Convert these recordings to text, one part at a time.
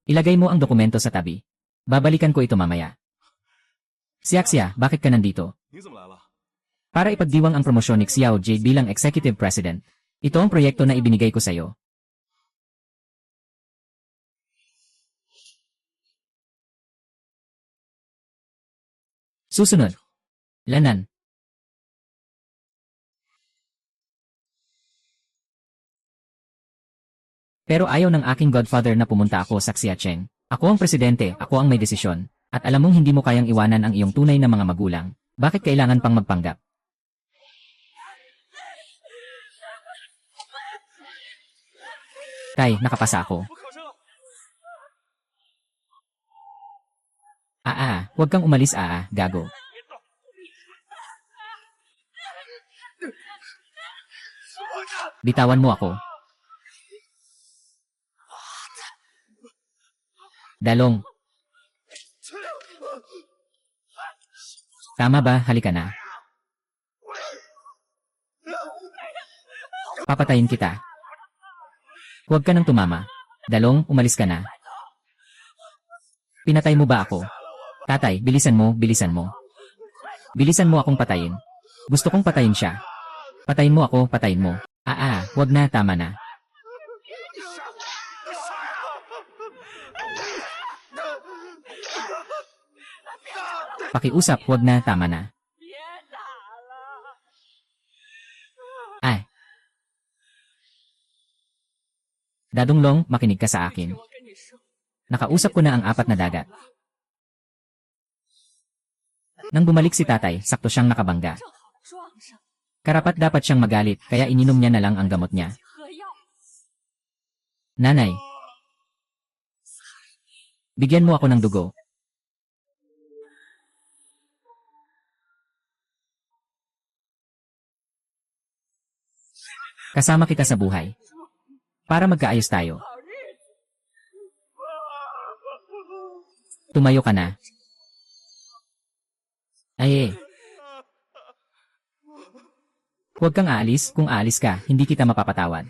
Ilagay mo ang dokumento sa tabi. Babalikan ko ito mamaya. Siaksya, bakit ka nandito? Para ipagdiwang ang promosyon ni Xiao Jie bilang Executive President. Ito ang proyekto na ibinigay ko sa iyo. Susunod. Lanan. Pero ayaw ng aking godfather na pumunta ako sa Xiacheng. Ako ang presidente, ako ang may desisyon. At alam mong hindi mo kayang iwanan ang iyong tunay na mga magulang. Bakit kailangan pang magpanggap? Tay, nakapasa ako. Huwag kang umalis gago. Bitawan mo ako. Dalong. Tama ba? Halika na. Papatayin kita. Huwag ka nang tumama. Dalong, umalis ka na. Pinatay mo ba ako? Tatay, bilisan mo, bilisan mo. Bilisan mo akong patayin. Gusto kong patayin siya. Patayin mo ako, patayin mo. Huwag na, tama na. Pakiusap, huwag na, tama na. Dadunglong, makinig ka sa akin. Nakausap ko na ang 4 na dagat. Nang bumalik si tatay, sakto siyang nakabangga. Karapat dapat siyang magalit, kaya ininom niya na lang ang gamot niya. Nanay, bigyan mo ako ng dugo. Kasama kita sa buhay. Para magkaayos tayo. Tumayo ka na. Huwag kang aalis, kung aalis ka, hindi kita mapapatawad.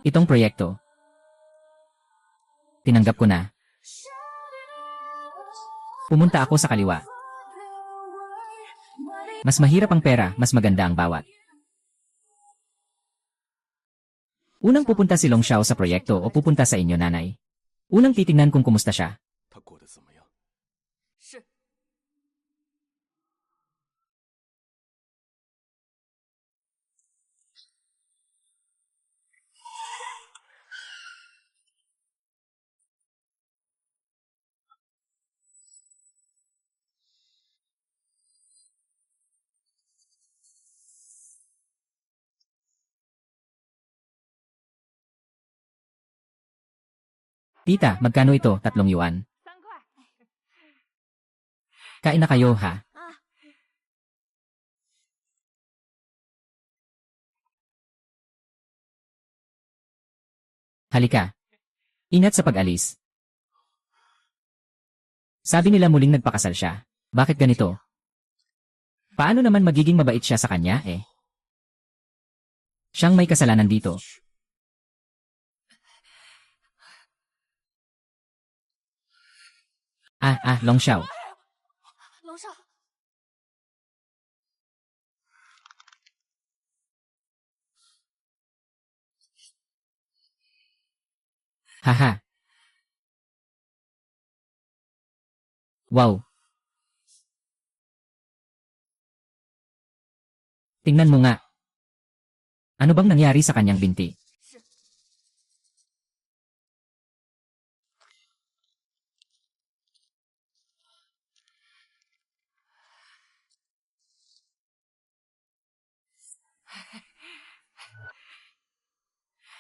Itong proyekto, tinanggap ko na. Pumunta ako sa kaliwa. Mas mahirap ang pera, mas maganda ang bawat. Unang pupunta si Long Xiao sa proyekto o pupunta sa inyo, nanay? Unang titingnan kung kumusta siya. Tita, magkano ito? 3 yuan. Kain na kayo, ha? Halika. Ingat sa pag-alis. Sabi nila muling nagpakasal siya. Bakit ganito? Paano naman magiging mabait siya sa kanya, Siyang may kasalanan dito. Long Xiao. Haha. Wow. Tingnan mo nga. Ano bang nangyari sa kanyang binti?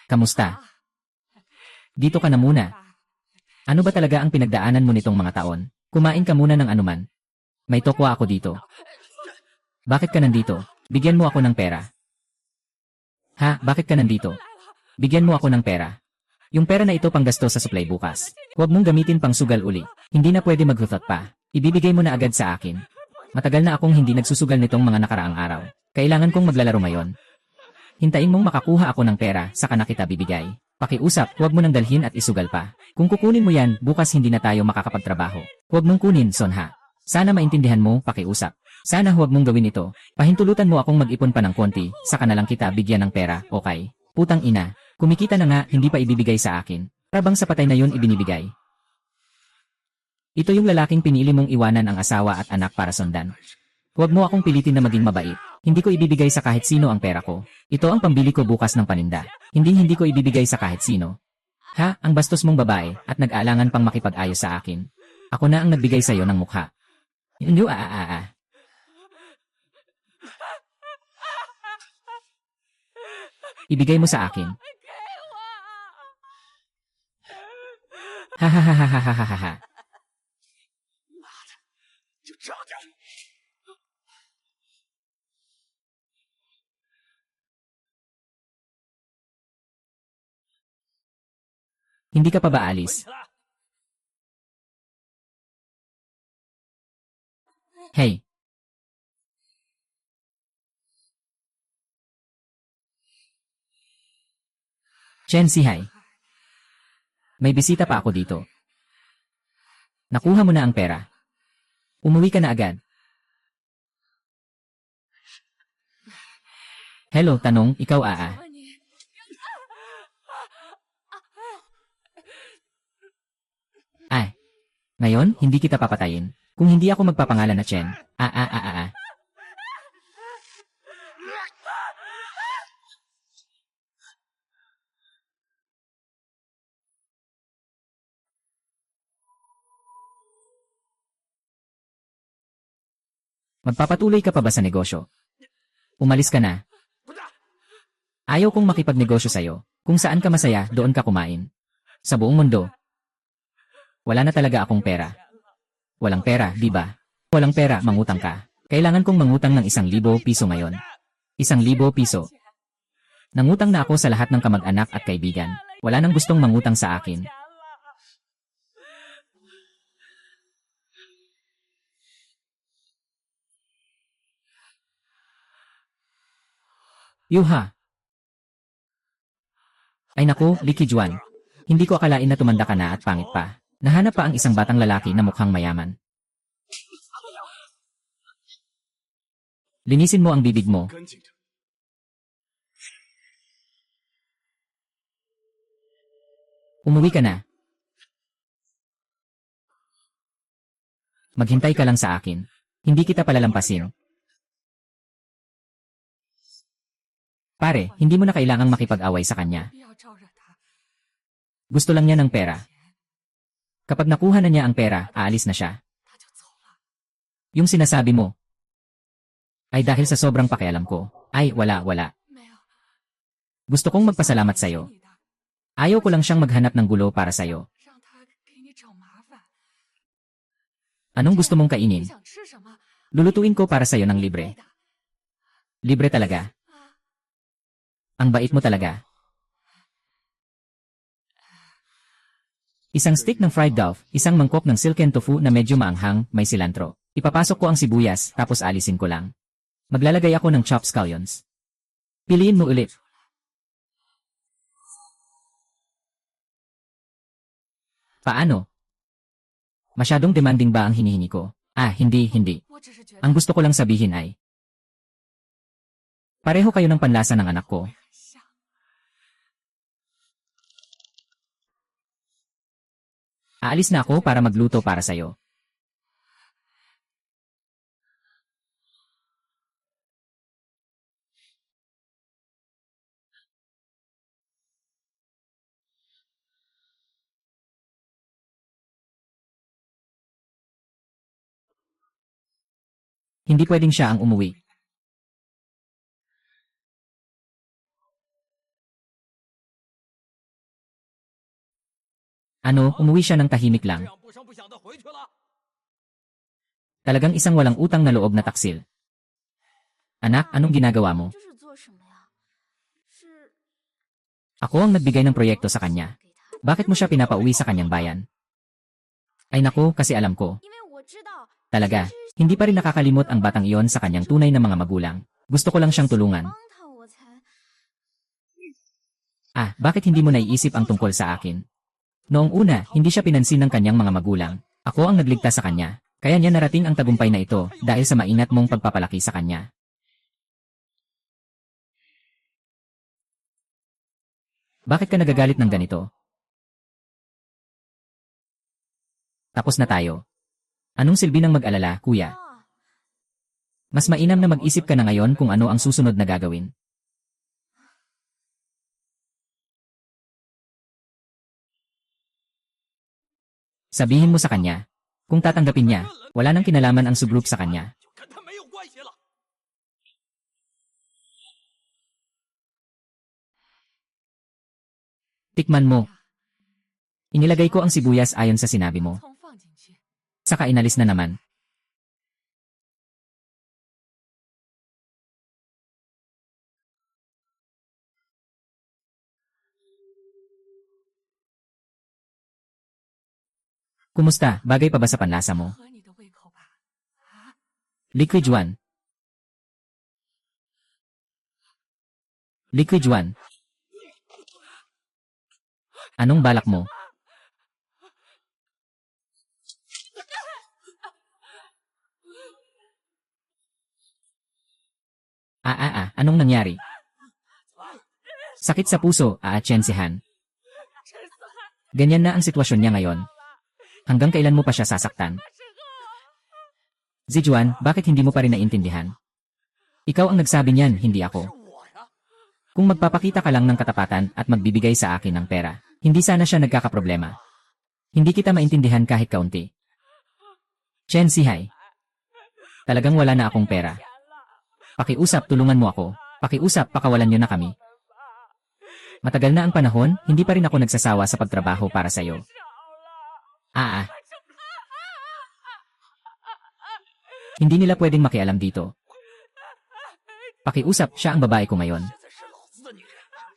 Kamusta? Dito ka na muna. Ano ba talaga ang pinagdaanan mo nitong mga taon? Kumain ka muna ng anuman. May tokwa ako dito. Bakit ka nandito? Bigyan mo ako ng pera. Bakit ka nandito? Bigyan mo ako ng pera. Yung pera na ito panggasto sa supply bukas. Huwag mong gamitin pang sugal uli. Hindi na pwede maghutot pa. Ibibigay mo na agad sa akin. Matagal na akong hindi nagsusugal nitong mga nakaraang araw. Kailangan kong maglalaro ngayon. Hintayin mong makakuha ako ng pera, saka na kita bibigay. Pakiusap, huwag mo nang dalhin at isugal pa. Kung kukunin mo yan, bukas hindi na tayo makakapagtrabaho. Huwag mong kunin, Sonha. Sana maintindihan mo, pakiusap. Sana huwag mong gawin ito. Pahintulutan mo akong mag-ipon pa ng konti, saka na lang kita bigyan ng pera, okay? Putang ina, kumikita na nga, hindi pa ibibigay sa akin. Parabang sa patay na yun ibinibigay. Ito yung lalaking pinili mong iwanan ang asawa at anak para sundan. Huwag mo akong pilitin na maging mabait. Hindi ko ibibigay sa kahit sino ang pera ko. Ito ang pambili ko bukas ng paninda. Hindi ko ibibigay sa kahit sino. Ha, ang bastos mong babae at nag-aalangan pang makipag-ayos sa akin. Ako na ang nagbigay sa'yo ng mukha. Hindi Ibigay mo sa akin. Ha ha ha ha ha ha ha ha. Hindi ka pa ba alis? Hey! Chen Sihay. May bisita pa ako dito. Nakuha mo na ang pera. Umuwi ka na agad. Hello, tanong, ikaw Ngayon, hindi kita papatayin. Kung hindi ako magpapangalan na Chen. Magpapatuloy ka pa ba sa negosyo? Umalis ka na. Ayaw kong makipagnegosyo sa'yo. Kung saan ka masaya, doon ka kumain. Sa buong mundo. Wala na talaga akong pera. Walang pera, di ba? Walang pera, mangutang ka. Kailangan kong mangutang ng 1,000 piso ngayon. 1,000 piso. Nangutang na ako sa lahat ng kamag-anak at kaibigan. Wala nang gustong mangutang sa akin. Yuha! Ay naku, Licky Juan. Hindi ko akalain na tumanda ka na at pangit pa. Nahanap pa ang isang batang lalaki na mukhang mayaman. Linisin mo ang bibig mo. Umuwi ka na. Maghintay ka lang sa akin. Hindi kita palalampasin. Pare, hindi mo na kailangang makipag-away sa kanya. Gusto lang niya ng pera. Kapag nakuha na niya ang pera, aalis na siya. Yung sinasabi mo, ay dahil sa sobrang pakialam ko. Ay, wala. Gusto kong magpasalamat sa'yo. Ayaw ko lang siyang maghanap ng gulo para sa'yo. Anong gusto mong kainin? Lulutuin ko para sa'yo ng libre. Libre talaga. Ang bait mo talaga. Isang stick ng fried dove, isang mangkok ng silken tofu na medyo maanghang, may cilantro. Ipapasok ko ang sibuyas, tapos alisin ko lang. Maglalagay ako ng chopped scallions. Piliin mo ulit. Paano? Masyadong demanding ba ang hinihingi ko? Hindi. Ang gusto ko lang sabihin ay, pareho kayo ng panlasa ng anak ko. Aalis na ako para magluto para sa'yo. Hindi pwedeng siya ang umuwi. Umuwi siya ng tahimik lang. Talagang isang walang utang na loob na taksil. Anak, anong ginagawa mo? Ako ang nagbigay ng proyekto sa kanya. Bakit mo siya pinapauwi sa kanyang bayan? Ay naku, kasi alam ko. Talaga, Hindi pa rin nakakalimot ang batang iyon sa kanyang tunay na mga magulang. Gusto ko lang siyang tulungan. Bakit hindi mo naiisip ang tungkol sa akin? Noong una, hindi siya pinansin ng kanyang mga magulang. Ako ang nagligtas sa kanya. Kaya niya narating ang tagumpay na ito dahil sa maingat mong pagpapalaki sa kanya. Bakit ka nagagalit ng ganito? Tapos na tayo. Anong silbi ng mag-alala, kuya? Mas mainam na mag-isip ka na ngayon kung ano ang susunod na gagawin. Sabihin mo sa kanya. Kung tatanggapin niya, wala nang kinalaman ang subgroup sa kanya. Tikman mo. Inilagay ko ang sibuyas ayon sa sinabi mo. Saka inalis na naman. Kumusta? Bagay pa ba sa panlasa mo? Liquid Juan. Liquid Juan. Anong balak mo? Anong nangyari? Sakit sa puso, Chensihan. Ganyan na ang sitwasyon niya ngayon. Hanggang kailan mo pa siya sasaktan? Zijuan, bakit hindi mo pa rin naintindihan? Ikaw ang nagsabi niyan, hindi ako. Kung magpapakita ka lang ng katapatan at magbibigay sa akin ng pera, hindi sana siya nagkakaproblema. Hindi kita maintindihan kahit kaunti. Chen Sihai. Talagang wala na akong pera. Pakiusap, tulungan mo ako. Pakiusap, pakawalan niyo na kami. Matagal na ang panahon, hindi pa rin ako nagsasawa sa pagtrabaho para sa'yo. Hindi nila pwedeng makialam dito. Pakiusap, siya ang babae ko ngayon.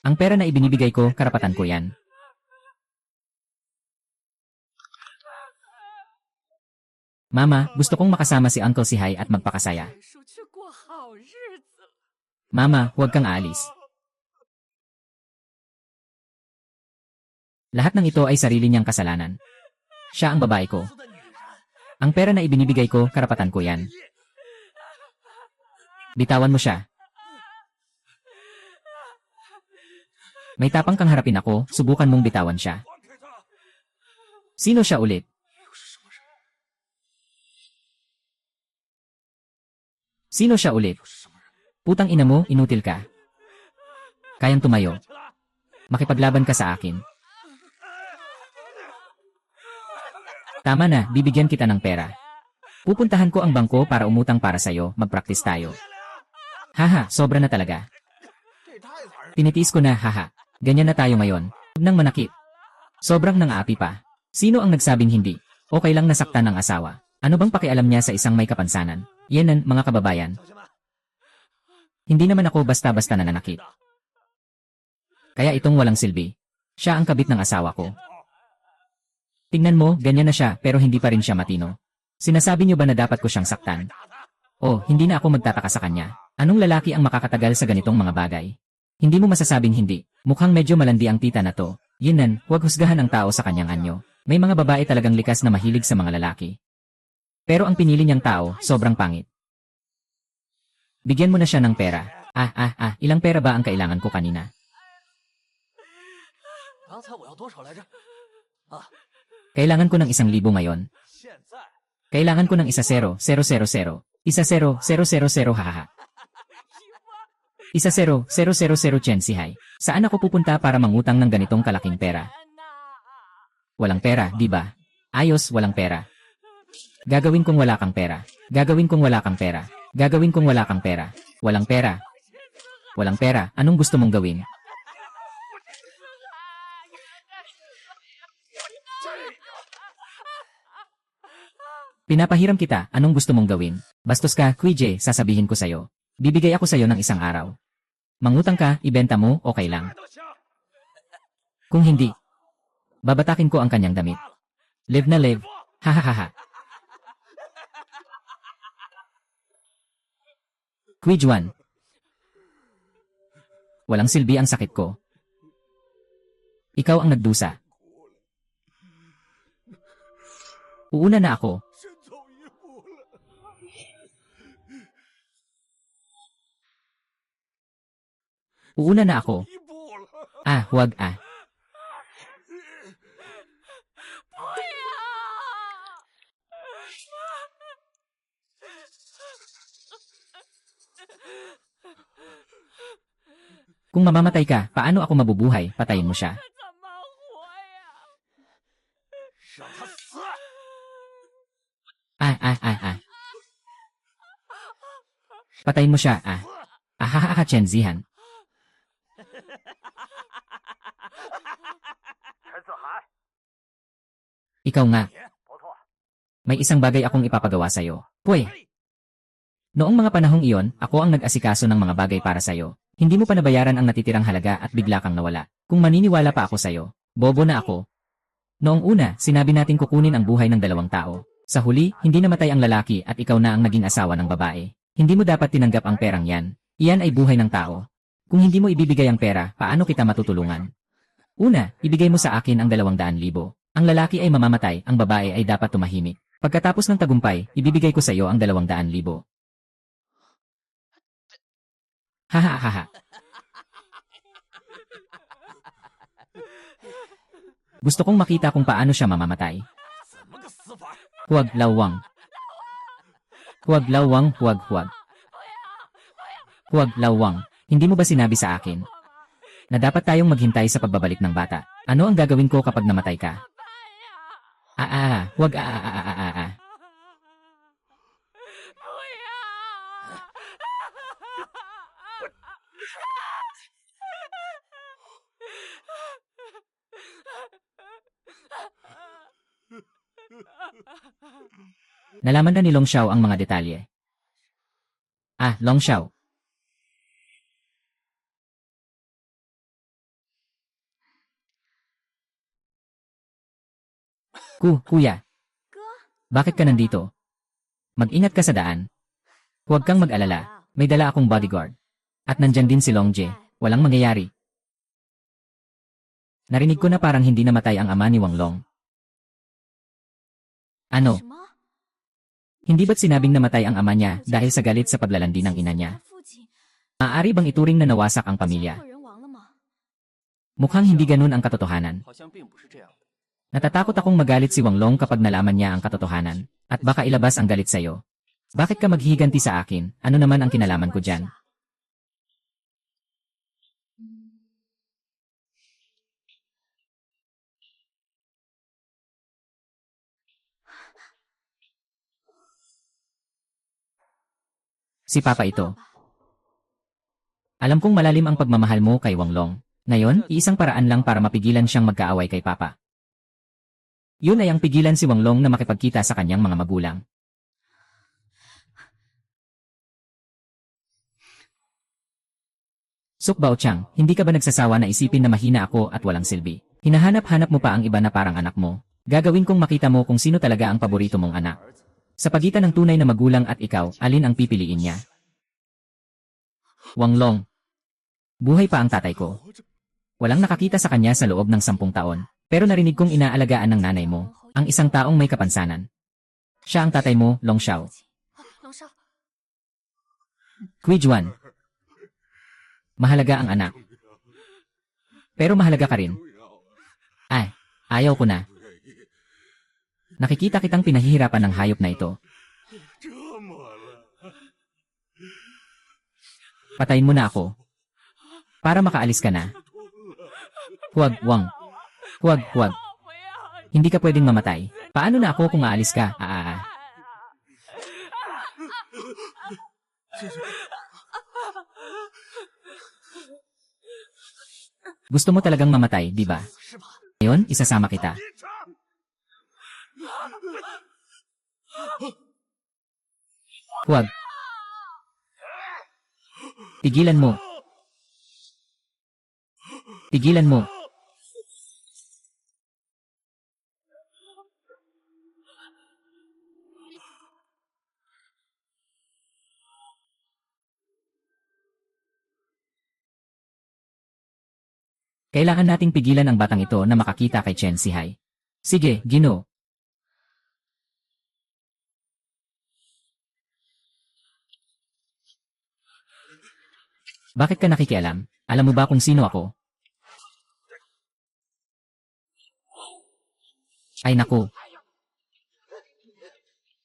Ang pera na ibinibigay ko, karapatan ko yan. Mama, gusto kong makasama si Uncle Sihai at magpakasaya. Mama, huwag kang aalis. Lahat ng ito ay sarili niyang kasalanan. Siya ang babae ko. Ang pera na ibinibigay ko, karapatan ko yan. Bitawan mo siya. May tapang kang harapin ako, subukan mong bitawan siya. Sino siya ulit? Sino siya ulit? Putang ina mo, inutil ka. Kayang tumayo. Makipaglaban ka sa akin. Tama na, bibigyan kita ng pera. Pupuntahan ko ang bangko para umutang para sa'yo, mag-practice tayo. Haha, sobra na talaga. Tinitiis ko na, haha. Ganyan na tayo ngayon. Huwag nang manakit. Sobrang nang-aapi pa. Sino ang nagsabing hindi? Okay lang nasaktan ng asawa. Ano bang pakialam niya sa isang may kapansanan? Yenan, mga kababayan. Hindi naman ako basta-basta nananakit. Kaya itong walang silbi. Siya ang kabit ng asawa ko. Tingnan mo, ganyan na siya pero hindi pa rin siya matino. Sinasabi niyo ba na dapat ko siyang saktan? Oh, hindi na ako magtataka sa kanya. Anong lalaki ang makakatagal sa ganitong mga bagay? Hindi mo masasabing hindi. Mukhang medyo malandi ang tita na to. Yinan, huwag husgahan ang tao sa kanyang anyo. May mga babae talagang likas na mahilig sa mga lalaki. Pero ang pinili niyang tao, sobrang pangit. Bigyan mo na siya ng pera. Ilang pera ba ang kailangan ko kanina? Kailangan ko ng 1,000 ngayon. Kailangan ko ng 1,000,000. 1,000,000 hahaha. 1,000,000 Chen Sihai. Saan ako pupunta para mangutang ng ganitong kalaking pera? Walang pera, di ba? Ayos, walang pera. Gagawin kong wala kang pera. Gagawin kong wala kang pera. Gagawin kong wala kang pera. Walang pera. Walang pera. Anong gusto mong gawin? Pinapahiram kita. Anong gusto mong gawin? Bastos ka, Kuije, sasabihin ko sa'yo. Bibigay ako sa'yo ng 1 araw. Mangutang ka, ibenta mo, okay lang. Kung hindi, babatakin ko ang kanyang damit. Live na live. Hahaha. Juan. Walang silbi ang sakit ko. Ikaw ang nagdusa. Uuna na ako. Uuna na ako. Huwag . Kung mamamatay ka, paano ako mabubuhay? Patayin mo siya. Patayin mo siya, Chen Zihan. Ikaw nga. May isang bagay akong ipapagawa sa'yo. Puy! Noong mga panahong iyon, ako ang nag-asikaso ng mga bagay para sa'yo. Hindi mo pa nabayaran ang natitirang halaga at bigla kang nawala. Kung maniniwala pa ako sa'yo, bobo na ako. Noong una, sinabi natin kukunin ang buhay ng dalawang tao. Sa huli, hindi namatay ang lalaki at ikaw na ang naging asawa ng babae. Hindi mo dapat tinanggap ang perang yan. Iyan ay buhay ng tao. Kung hindi mo ibibigay ang pera, paano kita matutulungan? Una, ibigay mo sa akin ang 200,000. Ang lalaki ay mamamatay, ang babae ay dapat tumahimik. Pagkatapos ng tagumpay, ibibigay ko sa iyo ang 200,000. Hahaha. Gusto kong makita kung paano siya mamamatay. Huwag lawang. Huwag lawang, huwag. Huwag lawang. Hindi mo ba sinabi sa akin na dapat tayong maghintay sa pagbabalik ng bata? Ano ang gagawin ko kapag namatay ka? Huwag Nalaman na ni Long Xiao ang mga detalye. Long Xiao. Kuya. Bakit ka nandito? Mag-ingat ka sa daan. Huwag kang mag-alala. May dala akong bodyguard. At nandyan din si Long Jie. Walang mangyayari. Narinig ko na parang hindi namatay ang ama ni Wang Long. Ano? Hindi ba't sinabing namatay ang ama niya dahil sa galit sa paglalandi ng ina niya? Maaari bang ituring na nawasak ang pamilya? Mukhang hindi ganun ang katotohanan. Natatakot akong magalit si Wang Long kapag nalaman niya ang katotohanan, at baka ilabas ang galit sa'yo. Bakit ka maghihiganti sa akin? Ano naman ang kinalaman ko dyan? Si Papa ito. Alam kong malalim ang pagmamahal mo kay Wang Long. Ngayon, iisang paraan lang para mapigilan siyang magkaaway kay Papa. Yun ay ang pigilan si Wang Long na makipagkita sa kanyang mga magulang. Suk Baochang, hindi ka ba nagsasawa na isipin na mahina ako at walang silbi? Hinahanap-hanap mo pa ang iba na parang anak mo. Gagawin kong makita mo kung sino talaga ang paborito mong anak. Sa pagitan ng tunay na magulang at ikaw, alin ang pipiliin niya? Wang Long. Buhay pa ang tatay ko. Walang nakakita sa kanya sa loob ng 10 taon. Pero narinig kong inaalagaan ng nanay mo, ang isang taong may kapansanan. Siya ang tatay mo, Long Xiao. Juan. Mahalaga ang anak. Pero mahalaga ka rin. Ayaw ko na. Nakikita kitang pinahihirapan ng hayop na ito. Patayin mo na ako. Para makaalis ka na. Huwag, Wang. Huwag. Hindi ka pwedeng mamatay. Paano na ako kung aalis ka? Gusto mo talagang mamatay, di ba? Ngayon, isasama kita. Huwag. Tigilan mo. Tigilan mo. Kailangan nating pigilan ang batang ito na makakita kay Chen Sihai. Sige, Gino. Bakit ka nakikialam? Alam mo ba kung sino ako? Ay naku.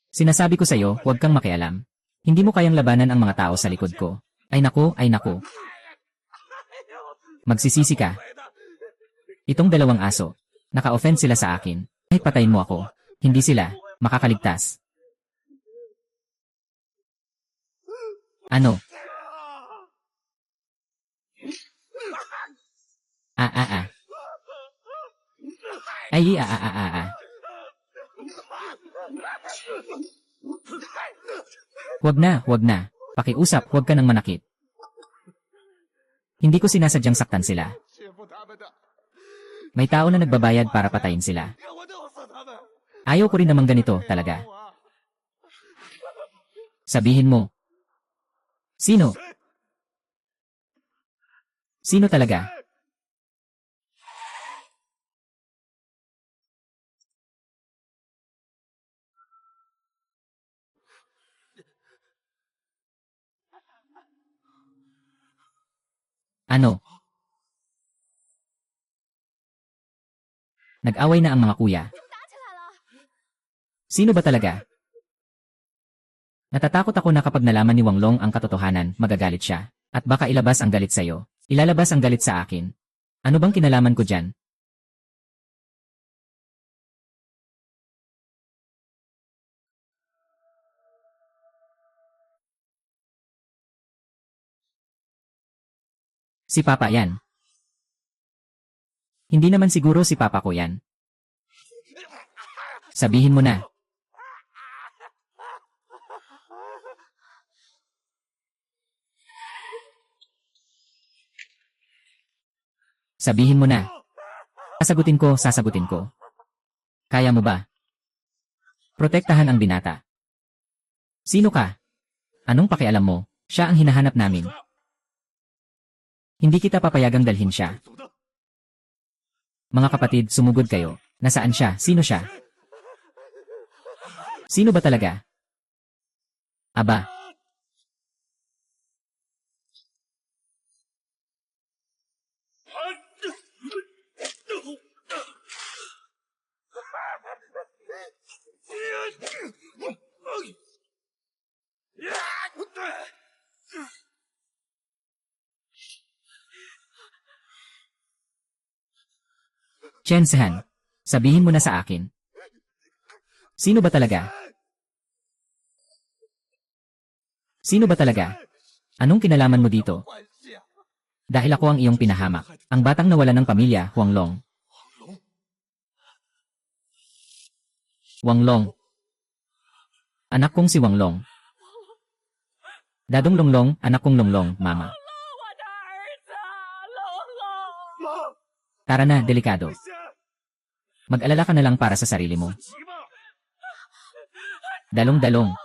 Sinasabi ko sa'yo, huwag kang makialam. Hindi mo kayang labanan ang mga tao sa likod ko. Ay naku, ay naku. Magsisisi ka. Itong dalawang aso. Naka-offend sila sa akin. Kahit patayin mo ako. Hindi sila makakaligtas. Ano? Ah. Ay, ah. Huwag na. Pakiusap, huwag ka nang manakit. Hindi ko sinasadyang saktan sila. May tao na nagbabayad para patayin sila. Ayaw ko rin namang ganito, talaga. Sabihin mo. Sino? Sino talaga? Ano? Nag-away na ang mga kuya. Sino ba talaga? Natatakot ako na kapag nalaman ni Wang Long ang katotohanan, magagalit siya. At baka ilabas ang galit sa'yo. Ilalabas ang galit sa akin. Ano bang kinalaman ko dyan? Si Papa yan. Hindi naman siguro si Papa ko yan. Sabihin mo na. Sabihin mo na. Sasagutin ko. Kaya mo ba? Protektahan ang binata. Sino ka? Anong pakialam mo? Siya ang hinahanap namin. Hindi kita papayagang dalhin siya. Mga kapatid, sumugod kayo. Nasaan siya? Sino siya? Sino ba talaga? Aba. Chen Sehan, sabihin mo na sa akin. Sino ba talaga? Sino ba talaga? Anong kinalaman mo dito? Dahil ako ang iyong pinahamak. Ang batang nawala ng pamilya, Wang Long. Wang Long. Anak kong si Wang Long. Dadong Longlong, anak kong Longlong, mama. Tara na, delikado. Mag-alala ka na lang para sa sarili mo. Dalong-dalong.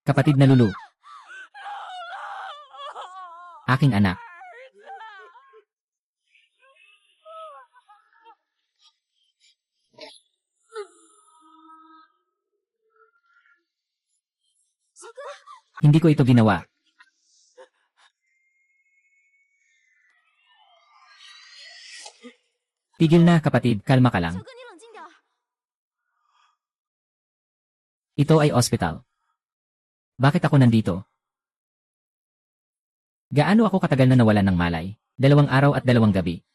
Kapatid na Lulu. Aking anak. Hindi ko ito ginawa. Tigil na, kapatid, kalma ka lang. Ito ay ospital. Bakit ako nandito? Gaano ako katagal na nawalan ng malay? 2 araw at 2 gabi.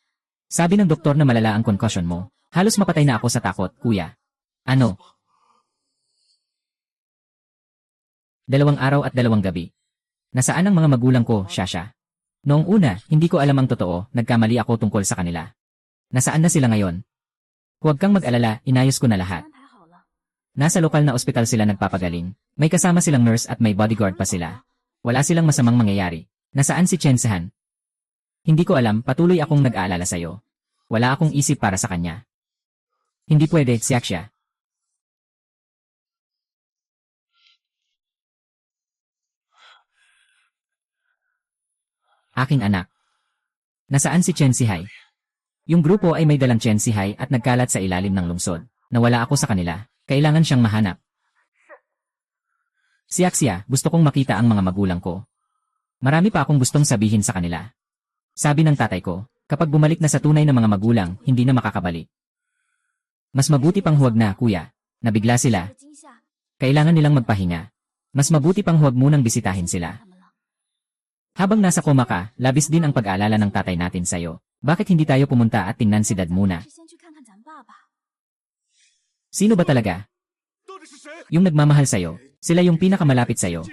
Sabi ng doktor na malala ang concussion mo. Halos mapatay na ako sa takot, kuya. Ano? 2 araw at 2 gabi. Nasaan ang mga magulang ko, Shasha? Noong una, hindi ko alam ang totoo, nagkamali ako tungkol sa kanila. Nasaan na sila ngayon? Huwag kang mag-alala, inayos ko na lahat. Nasa lokal na ospital sila nagpapagaling. May kasama silang nurse at may bodyguard pa sila. Wala silang masamang mangyayari. Nasaan si Chen Sehan? Hindi ko alam, patuloy akong nag-aalala sa'yo. Wala akong isip para sa kanya. Hindi pwede, siyak siya. Aking anak. Nasaan si Chen Sihai? Yung grupo ay may dalang Chen Sihai at nagkalat sa ilalim ng lungsod. Nawala ako sa kanila. Kailangan siyang mahanap. Siya, gusto kong makita ang mga magulang ko. Marami pa akong gustong sabihin sa kanila. Sabi ng tatay ko, kapag bumalik na sa tunay na mga magulang, hindi na makakabalik. Mas mabuti pang huwag na, kuya. Nabigla sila. Kailangan nilang magpahinga. Mas mabuti pang huwag munang bisitahin sila. Habang nasa koma ka, labis din ang pag-aalala ng tatay natin sa'yo. Bakit hindi tayo pumunta at tingnan si dad muna? Sino ba talaga? Yung nagmamahal sa'yo. Sila yung pinakamalapit sa'yo.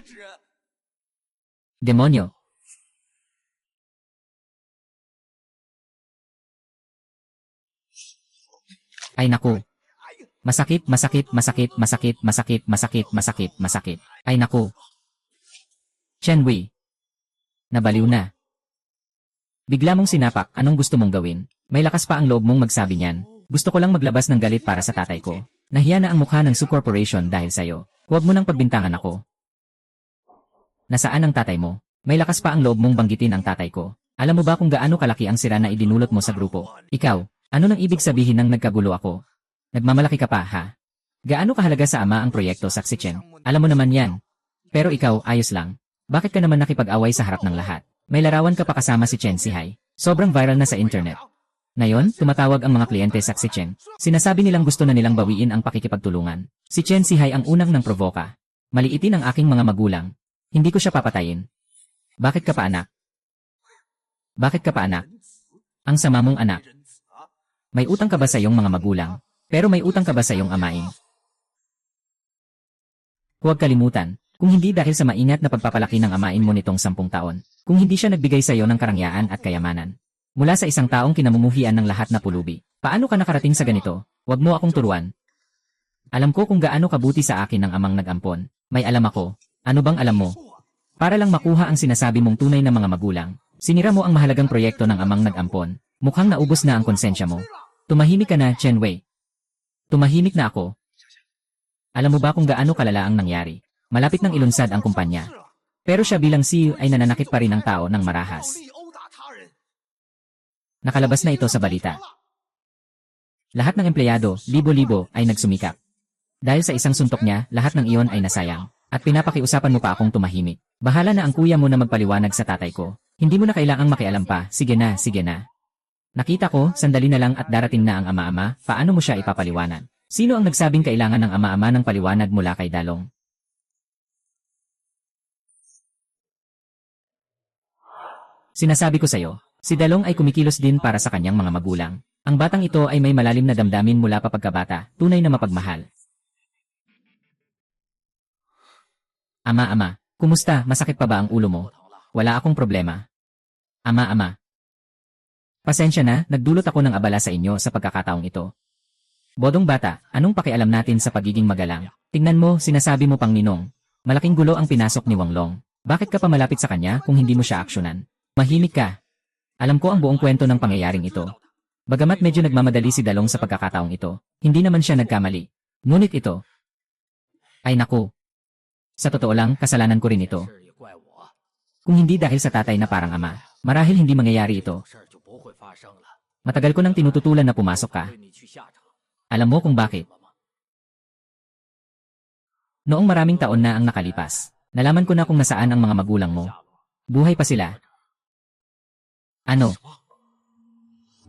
Demonyo. Ay naku. Masakit. Ay naku. Chen Wei. Nabaliw na. Bigla mong sinapak, anong gusto mong gawin? May lakas pa ang loob mong magsabi niyan. Gusto ko lang maglabas ng galit para sa tatay ko. Nahiya na ang mukha ng Su Corporation dahil sa'yo. Huwag mo nang pagbintangan ako. Nasaan ang tatay mo? May lakas pa ang loob mong banggitin ang tatay ko. Alam mo ba kung gaano kalaki ang sira na idinulot mo sa grupo? Ikaw, ano nang ibig sabihin ng nagkagulo ako? Nagmamalaki ka pa, ha? Gaano kahalaga sa ama ang proyekto sa Chen? Alam mo naman yan. Pero ikaw, ayos lang. Bakit ka naman nakipag-away sa harap ng lahat? May larawan ka pa kasama si Chen Sihai. Sobrang viral na sa internet. Ngayon, tumatawag ang mga kliyente sa Chen. Sinasabi nilang gusto na nilang bawiin ang pakikipagtulungan. Si Chen Sihai ang unang nang provoka. Maliitin ang aking mga magulang. Hindi ko siya papatayin. Bakit ka pa anak? Bakit ka pa anak? Ang sama mong anak. May utang ka ba sa iyong mga magulang? Pero may utang ka ba sa iyong amain? Huwag kalimutan. Kung hindi dahil sa maingat na pagpapalaki ng amain mo nitong 10 taon, kung hindi siya nagbigay sa iyo ng karangyaan at kayamanan, mula sa isang taong kinamumuhian ng lahat na pulubi, paano ka nakarating sa ganito? Huwag mo akong turuan. Alam ko kung gaano kabuti sa akin ng amang nag-ampon. May alam ako. Ano bang alam mo? Para lang makuha ang sinasabi mong tunay na mga magulang, sinira mo ang mahalagang proyekto ng amang nag-ampon. Mukhang naubos na ang konsensya mo. Tumahimik ka na, Chen Wei. Tumahimik na ako. Alam mo ba kung gaano kalala ang nangyari? Malapit nang ilunsad ang kumpanya. Pero siya bilang CEO ay nananakit pa rin ng tao ng marahas. Nakalabas na ito sa balita. Lahat ng empleyado, libo-libo, ay nagsumikap. Dahil sa isang suntok niya, lahat ng iyon ay nasayang. At pinapakiusapan mo pa akong tumahimik. Bahala na ang kuya mo na magpaliwanag sa tatay ko. Hindi mo na kailangang makialam pa, sige na, sige na. Nakita ko, sandali na lang at darating na ang ama-ama, paano mo siya ipapaliwanag? Sino ang nagsabing kailangan ng ama-ama ng paliwanag mula kay Dalong? Sinasabi ko sa'yo, si Dalong ay kumikilos din para sa kanyang mga magulang. Ang batang ito ay may malalim na damdamin mula pa pagkabata, tunay na mapagmahal. Ama, kumusta? Masakit pa ba ang ulo mo? Wala akong problema. Ama. Pasensya na, nagdulot ako ng abala sa inyo sa pagkakataong ito. Bodong bata, anong pakialam natin sa pagiging magalang? Tingnan mo, sinasabi mo pang ninong. Malaking gulo ang pinasok ni Wang Long. Bakit ka pa malapit sa kanya kung hindi mo siya aksyonan? Mahimik ka. Alam ko ang buong kwento ng pangyayaring ito. Bagamat medyo nagmamadali si Dalong sa pagkakataong ito, hindi naman siya nagkamali. Ngunit ito. Ay naku. Sa totoo lang, kasalanan ko rin ito. Kung hindi dahil sa tatay na parang ama, marahil hindi mangyayari ito. Matagal ko nang tinututulan na pumasok ka. Alam mo kung bakit? Noong maraming taon na ang nakalipas, nalaman ko na kung nasaan ang mga magulang mo. Buhay pa sila. Ano?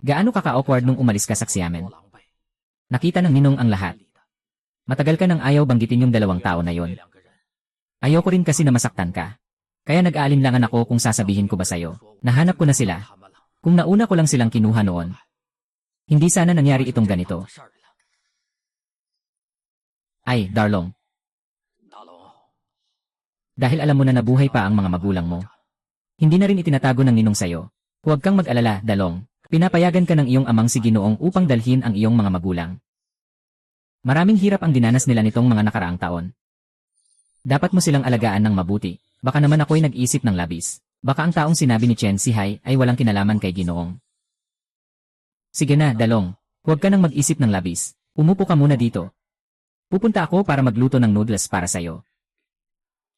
Gaano ka-awkward nung umalis ka sa Xiamen? Nakita ng ninong ang lahat. Matagal ka nang ayaw banggitin yung 2 tao na yon. Ayoko rin kasi na masaktan ka. Kaya nag-aalinlangan ako kung sasabihin ko ba sa'yo. Nahanap ko na sila. Kung nauna ko lang silang kinuha noon. Hindi sana nangyari itong ganito. Ay, Darlong. Dahil alam mo na nabuhay pa ang mga magulang mo. Hindi na rin itinatago ng ninong sa'yo. Huwag kang mag-alala, Dalong. Pinapayagan ka ng iyong amang si Ginoong upang dalhin ang iyong mga magulang. Maraming hirap ang dinanas nila nitong mga nakaraang taon. Dapat mo silang alagaan ng mabuti. Baka naman ako'y nag-isip ng labis. Baka ang taong sinabi ni Chen Sihai ay walang kinalaman kay Ginoong. Sige na, Dalong. Huwag ka nang mag-isip ng labis. Umupo ka muna dito. Pupunta ako para magluto ng noodles para sa'yo.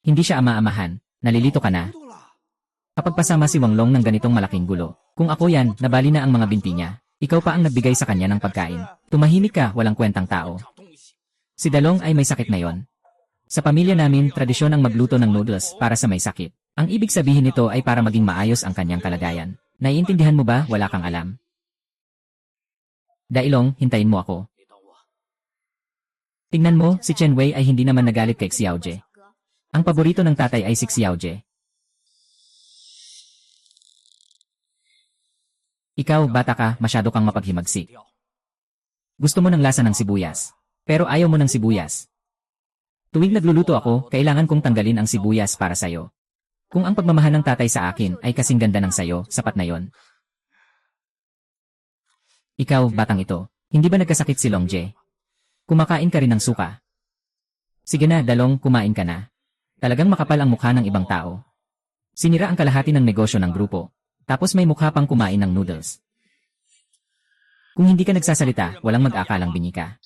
Hindi siya ama-amahan. Nalilito ka na. Kapag pasama si Wang Long ng ganitong malaking gulo, kung ako yan, nabali na ang mga binti niya. Ikaw pa ang nagbigay sa kanya ng pagkain. Tumahimik ka, walang kwentang tao. Si Dalong ay may sakit ngayon. Sa pamilya namin, tradisyon ang magluto ng noodles para sa may sakit. Ang ibig sabihin nito ay para maging maayos ang kanyang kalagayan. Naiintindihan mo ba? Wala kang alam. Dailong, hintayin mo ako. Tingnan mo, si Chen Wei ay hindi naman nagalit kay Xiaojie. Ang paborito ng tatay ay si Xiaojie. Ikaw, bata ka, masyado kang mapaghimagsik. Gusto mo ng lasa ng sibuyas. Pero ayaw mo ng sibuyas. Tuwing nagluluto ako, kailangan kong tanggalin ang sibuyas para sayo. Kung ang pagmamahal ng tatay sa akin ay kasing ganda ng sayo, sapat na yon. Ikaw, batang ito, hindi ba nagkasakit si Longjie? Kumakain ka rin ng suka. Sige na, Dalong, kumain ka na. Talagang makapal ang mukha ng ibang tao. Sinira ang kalahati ng negosyo ng grupo. Tapos may mukha pang kumain ng noodles. Kung hindi ka nagsasalita, walang mag-akalang bingi ka.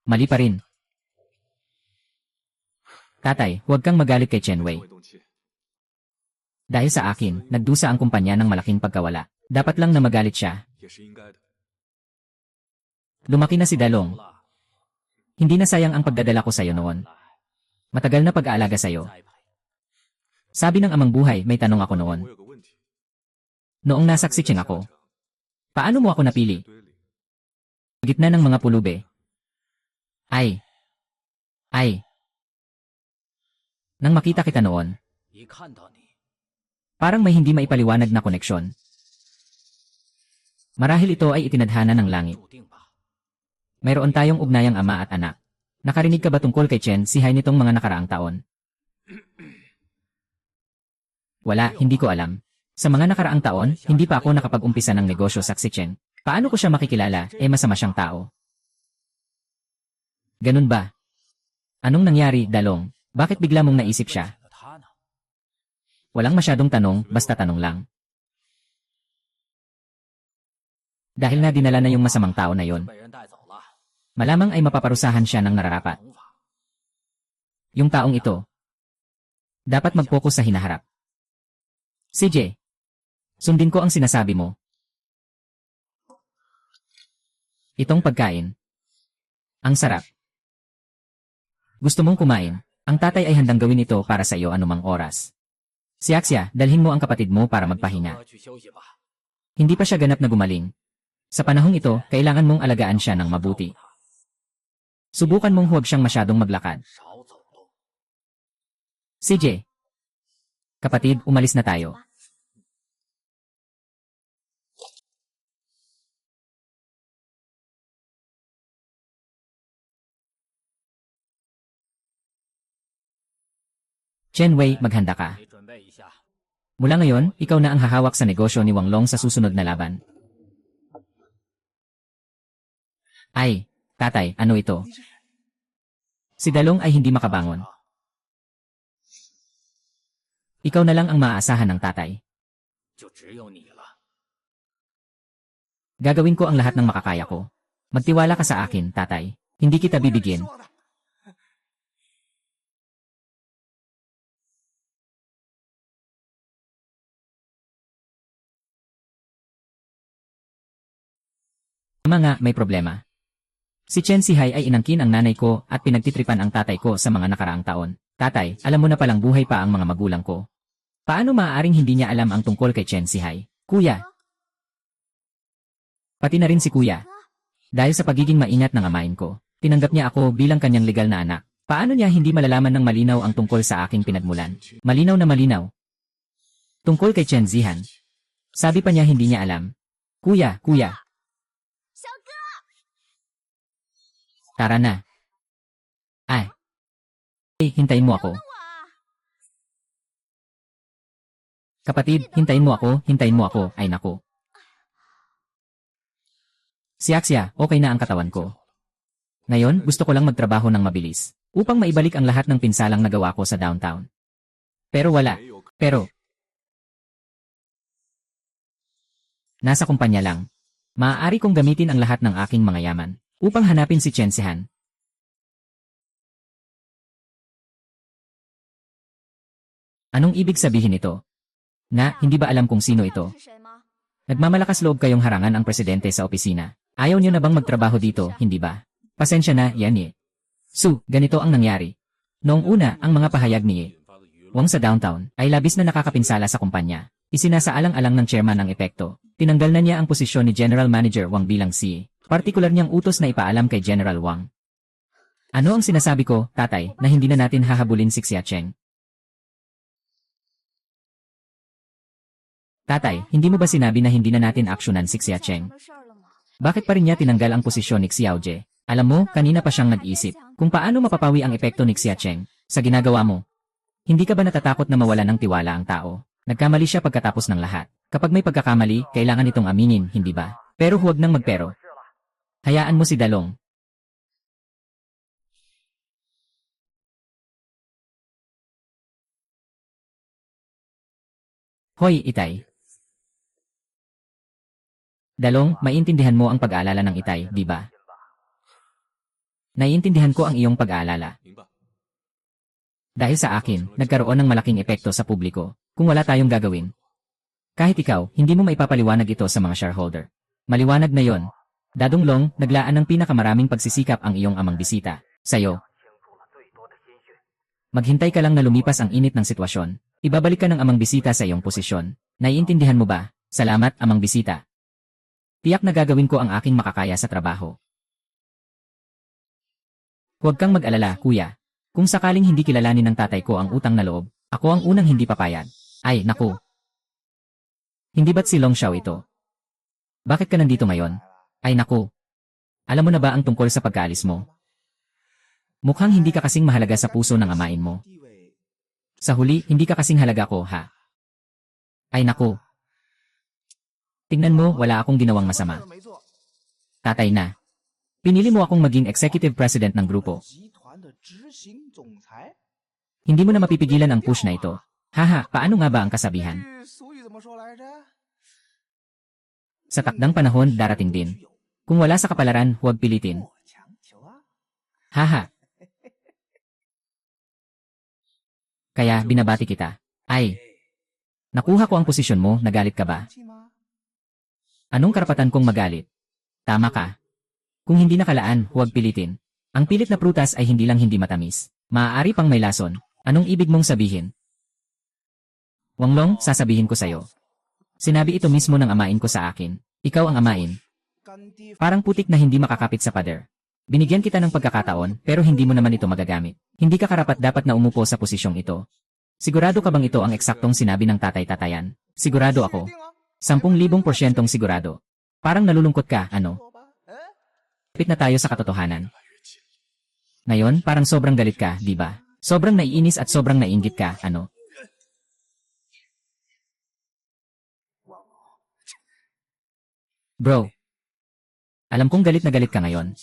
Mali pa rin. Tatay, huwag kang magalit kay Chen Wei. Dahil sa akin, nagdusa ang kumpanya ng malaking pagkawala. Dapat lang na magalit siya. Lumaki na si Dalong. Hindi na sayang ang pagdadala ko sa'yo noon. Matagal na pag-aalaga sa'yo. Sabi ng amang buhay, may tanong ako noon. Noong nasaksi Cheng ako, paano mo ako napili? Gitna ng mga pulube. Ay. Nang makita kita noon, parang may hindi maipaliwanag na koneksyon. Marahil ito ay itinadhana ng langit. Mayroon tayong ugnayang ama at anak. Nakarinig ka ba tungkol kay Chen Zihai nitong mga nakaraang taon? Wala, hindi ko alam. Sa mga nakaraang taon, hindi pa ako nakapag-umpisa ng negosyo sa Xichen. Paano ko siya makikilala, masama siyang tao? Ganun ba? Anong nangyari, Dalong? Bakit bigla mong naisip siya? Walang masyadong tanong, basta tanong lang. Dahil na dinala na yung masamang tao na yon, malamang ay mapaparusahan siya ng nararapat. Yung taong ito, dapat mag-focus sa hinaharap. CJ, sundin ko ang sinasabi mo. Itong pagkain. Ang sarap. Gusto mong kumain? Ang tatay ay handang gawin ito para sa iyo anumang oras. Siaksya, dalhin mo ang kapatid mo para magpahinga. Hindi pa siya ganap na gumaling. Sa panahong ito, kailangan mong alagaan siya ng mabuti. Subukan mong huwag siyang masyadong maglakad. CJ. Kapatid, umalis na tayo. Chen Wei, maghanda ka. Mula ngayon, ikaw na ang hahawak sa negosyo ni Wang Long sa susunod na laban. Ay, tatay, ano ito? Si Dalong ay hindi makabangon. Ikaw na lang ang maaasahan ng tatay. Gagawin ko ang lahat ng makakaya ko. Magtiwala ka sa akin, tatay. Hindi kita bibigyan. Tama nga, may problema. Si Chen Zihai ay inangkin ang nanay ko at pinagtitripan ang tatay ko sa mga nakaraang taon. Tatay, alam mo na palang buhay pa ang mga magulang ko. Paano maaaring hindi niya alam ang tungkol kay Chen Zihai? Kuya. Pati na rin si kuya. Dahil sa pagiging maingat ng amain ko, tinanggap niya ako bilang kanyang legal na anak. Paano niya hindi malalaman ng malinaw ang tungkol sa aking pinagmulan? Malinaw na malinaw. Tungkol kay Chen Zihan. Sabi pa niya hindi niya alam. Kuya. Tara na. Ay. Hintayin mo ako. Kapatid, hintayin mo ako, ay naku. Siaksya, okay na ang katawan ko. Ngayon, gusto ko lang magtrabaho ng mabilis, upang maibalik ang lahat ng pinsalang nagawa ko sa downtown. Pero wala. Nasa kumpanya lang. Maaari kong gamitin ang lahat ng aking mga yaman, upang hanapin si Chen Zihan. Anong ibig sabihin ito? Na, hindi ba alam kung sino ito? Nagmamalakas loob kayong harangan ang presidente sa opisina. Ayaw niyo na bang magtrabaho dito, hindi ba? Pasensya na, yan eh. Su, ganito ang nangyari. Noong una, ang mga pahayag ni Wang sa downtown ay labis na nakakapinsala sa kumpanya. Isinasaalang-alang ng chairman ang epekto. Tinanggal na niya ang posisyon ni General Manager Wang bilang CEO. Partikular niyang utos na ipaalam kay General Wang. Ano ang sinasabi ko, tatay, na hindi na natin hahabulin si Xia Cheng? Tatay, hindi mo ba sinabi na hindi na natin aksyonan si Xia Cheng? Bakit pa rin niya tinanggal ang posisyon ni Xiao Jie? Alam mo, kanina pa siyang nag-isip kung paano mapapawi ang epekto ni Xia Cheng sa ginagawa mo. Hindi ka ba natatakot na mawala ng tiwala ang tao? Nagkamali siya pagkatapos ng lahat. Kapag may pagkakamali, kailangan itong aminin, hindi ba? Pero huwag nang magpero. Hayaan mo si Dalong. Hoy, Itay. Dalong, maiintindihan mo ang pag-aalala ng Itay, di ba? Naiintindihan ko ang iyong pag-aalala. Dahil sa akin, nagkaroon ng malaking epekto sa publiko. Kung wala tayong gagawin. Kahit ikaw, hindi mo maipapaliwanag ito sa mga shareholder. Maliwanag na yon. Dadonglong, naglaan ng pinakamaraming pagsisikap ang iyong amang bisita. Sa'yo. Maghintay ka lang na lumipas ang init ng sitwasyon. Ibabalik ka ng amang bisita sa iyong posisyon. Naiintindihan mo ba? Salamat, amang bisita. Tiyak na gagawin ko ang aking makakaya sa trabaho. Huwag kang mag-alala, kuya. Kung sakaling hindi kilalanin ng tatay ko ang utang na loob, ako ang unang hindi papayag. Ay, naku. Hindi ba't si Long Xiao ito? Bakit ka nandito ngayon? Ay, naku. Alam mo na ba ang tungkol sa pagkaalis mo? Mukhang hindi ka kasing mahalaga sa puso ng amain mo. Sa huli, hindi ka kasing halaga ko, ha? Ay, naku. Tingnan mo, wala akong ginawang masama. Tatay na. Pinili mo akong maging executive president ng grupo. Hindi mo na mapipigilan ang push na ito. Haha, paano nga ba ang kasabihan? Sa takdang panahon, darating din. Kung wala sa kapalaran, huwag pilitin. Haha. Kaya, binabati kita. Ay. Nakuha ko ang posisyon mo, nagalit ka ba? Anong karapatan kong magalit? Tama ka. Kung hindi nakalaan, huwag pilitin. Ang pilit na prutas ay hindi lang hindi matamis. Maaari pang may lason. Anong ibig mong sabihin? Wanglong, sasabihin ko sa'yo. Sinabi ito mismo ng amain ko sa akin. Ikaw ang amain. Parang putik na hindi makakapit sa pader. Binigyan kita ng pagkakataon, pero hindi mo naman ito magagamit. Hindi ka karapat dapat na umupo sa posisyong ito. Sigurado ka bang ito ang eksaktong sinabi ng tatay-tatayan? Sigurado ako. 10,000% sigurado. Parang nalulungkot ka, ano? Kapit na tayo sa katotohanan. Ngayon, parang sobrang galit ka, di ba? Sobrang naiinis at sobrang naiinggit ka, ano? Bro. Alam kong galit na galit ka ngayon.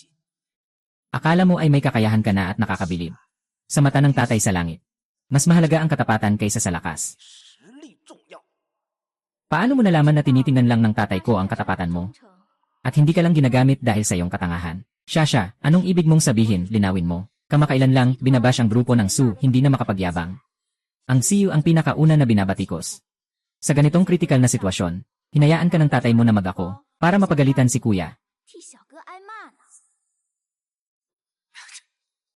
Akala mo ay may kakayahan ka na at nakakabilib. Sa mata ng tatay sa langit. Mas mahalaga ang katapatan kaysa sa lakas. Paano mo nalaman na tinitingnan lang ng tatay ko ang katapatan mo? At hindi ka lang ginagamit dahil sa iyong katangahan. Shasha, anong ibig mong sabihin, linawin mo? Kamakailan lang, binabash ang grupo ng Su, hindi na makapagyabang. Ang CEO ang pinakauna na binabatikos. Sa ganitong kritikal na sitwasyon, hinayaan ka ng tatay mo na mag-ako, para mapagalitan si kuya.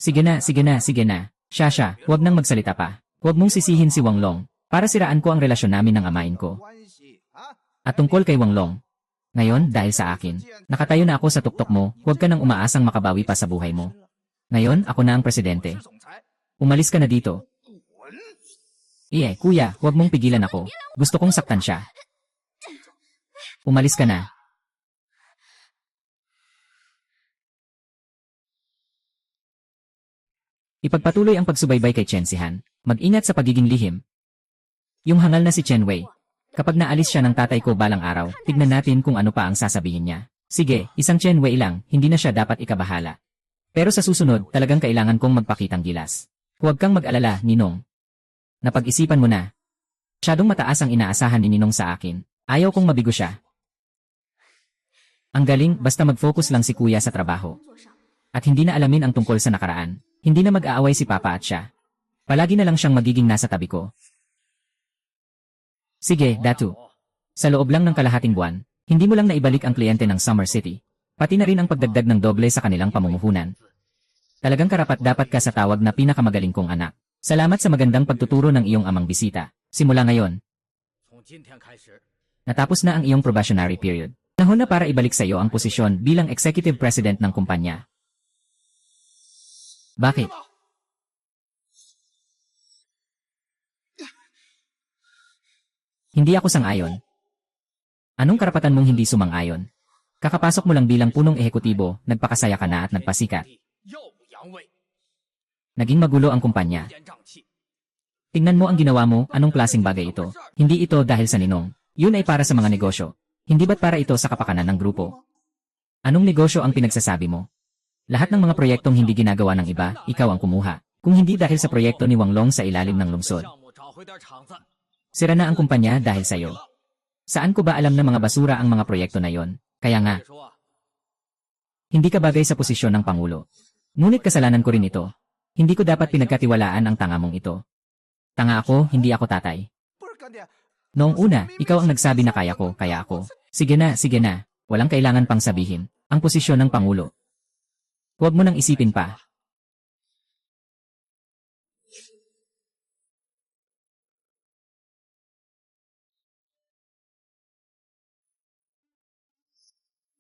Sige na, sige na, sige na. Shasha, huwag nang magsalita pa. Huwag mong sisihin si Wanglong, para siraan ko ang relasyon namin ng amain ko. At tungkol kay Wanglong, ngayon, dahil sa akin, nakatayo na ako sa tuktok mo, huwag ka nang umaasang makabawi pa sa buhay mo. Ngayon, ako na ang presidente. Umalis ka na dito. Kuya, huwag mong pigilan ako. Gusto kong saktan siya. Umalis ka na. Ipagpatuloy ang pagsubaybay kay Chen Sihan. Mag-ingat sa pagiging lihim. Yung hangal na si Chen Wei. Kapag naalis siya ng tatay ko balang araw, tignan natin kung ano pa ang sasabihin niya. Sige, isang Chen Wei lang, hindi na siya dapat ikabahala. Pero sa susunod, talagang kailangan kong magpakitang gilas. Huwag kang mag-alala, Ninong. Napag-isipan mo na. Masyadong mataas ang inaasahan ni Ninong sa akin. Ayaw kong mabigo siya. Ang galing, basta mag-focus lang si kuya sa trabaho. At hindi na alamin ang tungkol sa nakaraan. Hindi na mag-aaway si Papa at siya. Palagi na lang siyang magiging nasa tabi ko. Sige, Datu. Sa loob lang ng kalahating buwan, hindi mo lang naibalik ang kliyente ng Summer City. Pati na rin ang pagdagdag ng doble sa kanilang pamumuhunan. Talagang karapat dapat ka sa tawag na pinakamagaling kong anak. Salamat sa magandang pagtuturo ng iyong amang bisita. Simula ngayon, natapos na ang iyong probationary period. Nahon na para ibalik sa iyo ang posisyon bilang executive president ng kumpanya. Bakit? Hindi ako sang-ayon. Anong karapatan mong hindi sumang-ayon? Kakapasok mo lang bilang punong ehekutibo, nagpakasaya ka na at nagpasikat. Naging magulo ang kumpanya. Tingnan mo ang ginawa mo, anong klaseng bagay ito? Hindi ito dahil sa ninong. Yun ay para sa mga negosyo. Hindi ba't para ito sa kapakanan ng grupo? Anong negosyo ang pinagsasabi mo? Lahat ng mga proyektong hindi ginagawa ng iba, ikaw ang kumuha. Kung hindi dahil sa proyekto ni Wang Long sa ilalim ng lungsod. Sira na ang kumpanya dahil sa iyo. Saan ko ba alam na mga basura ang mga proyekto na yon? Kaya nga, hindi ka bagay sa posisyon ng Pangulo. Ngunit kasalanan ko rin ito. Hindi ko dapat pinagkatiwalaan ang tanga mong ito. Tanga ako, hindi ako tatay. Noong una, ikaw ang nagsabi na kaya ko, kaya ako. Sige na. Walang kailangan pang sabihin. Ang posisyon ng Pangulo. Huwag mo nang isipin pa.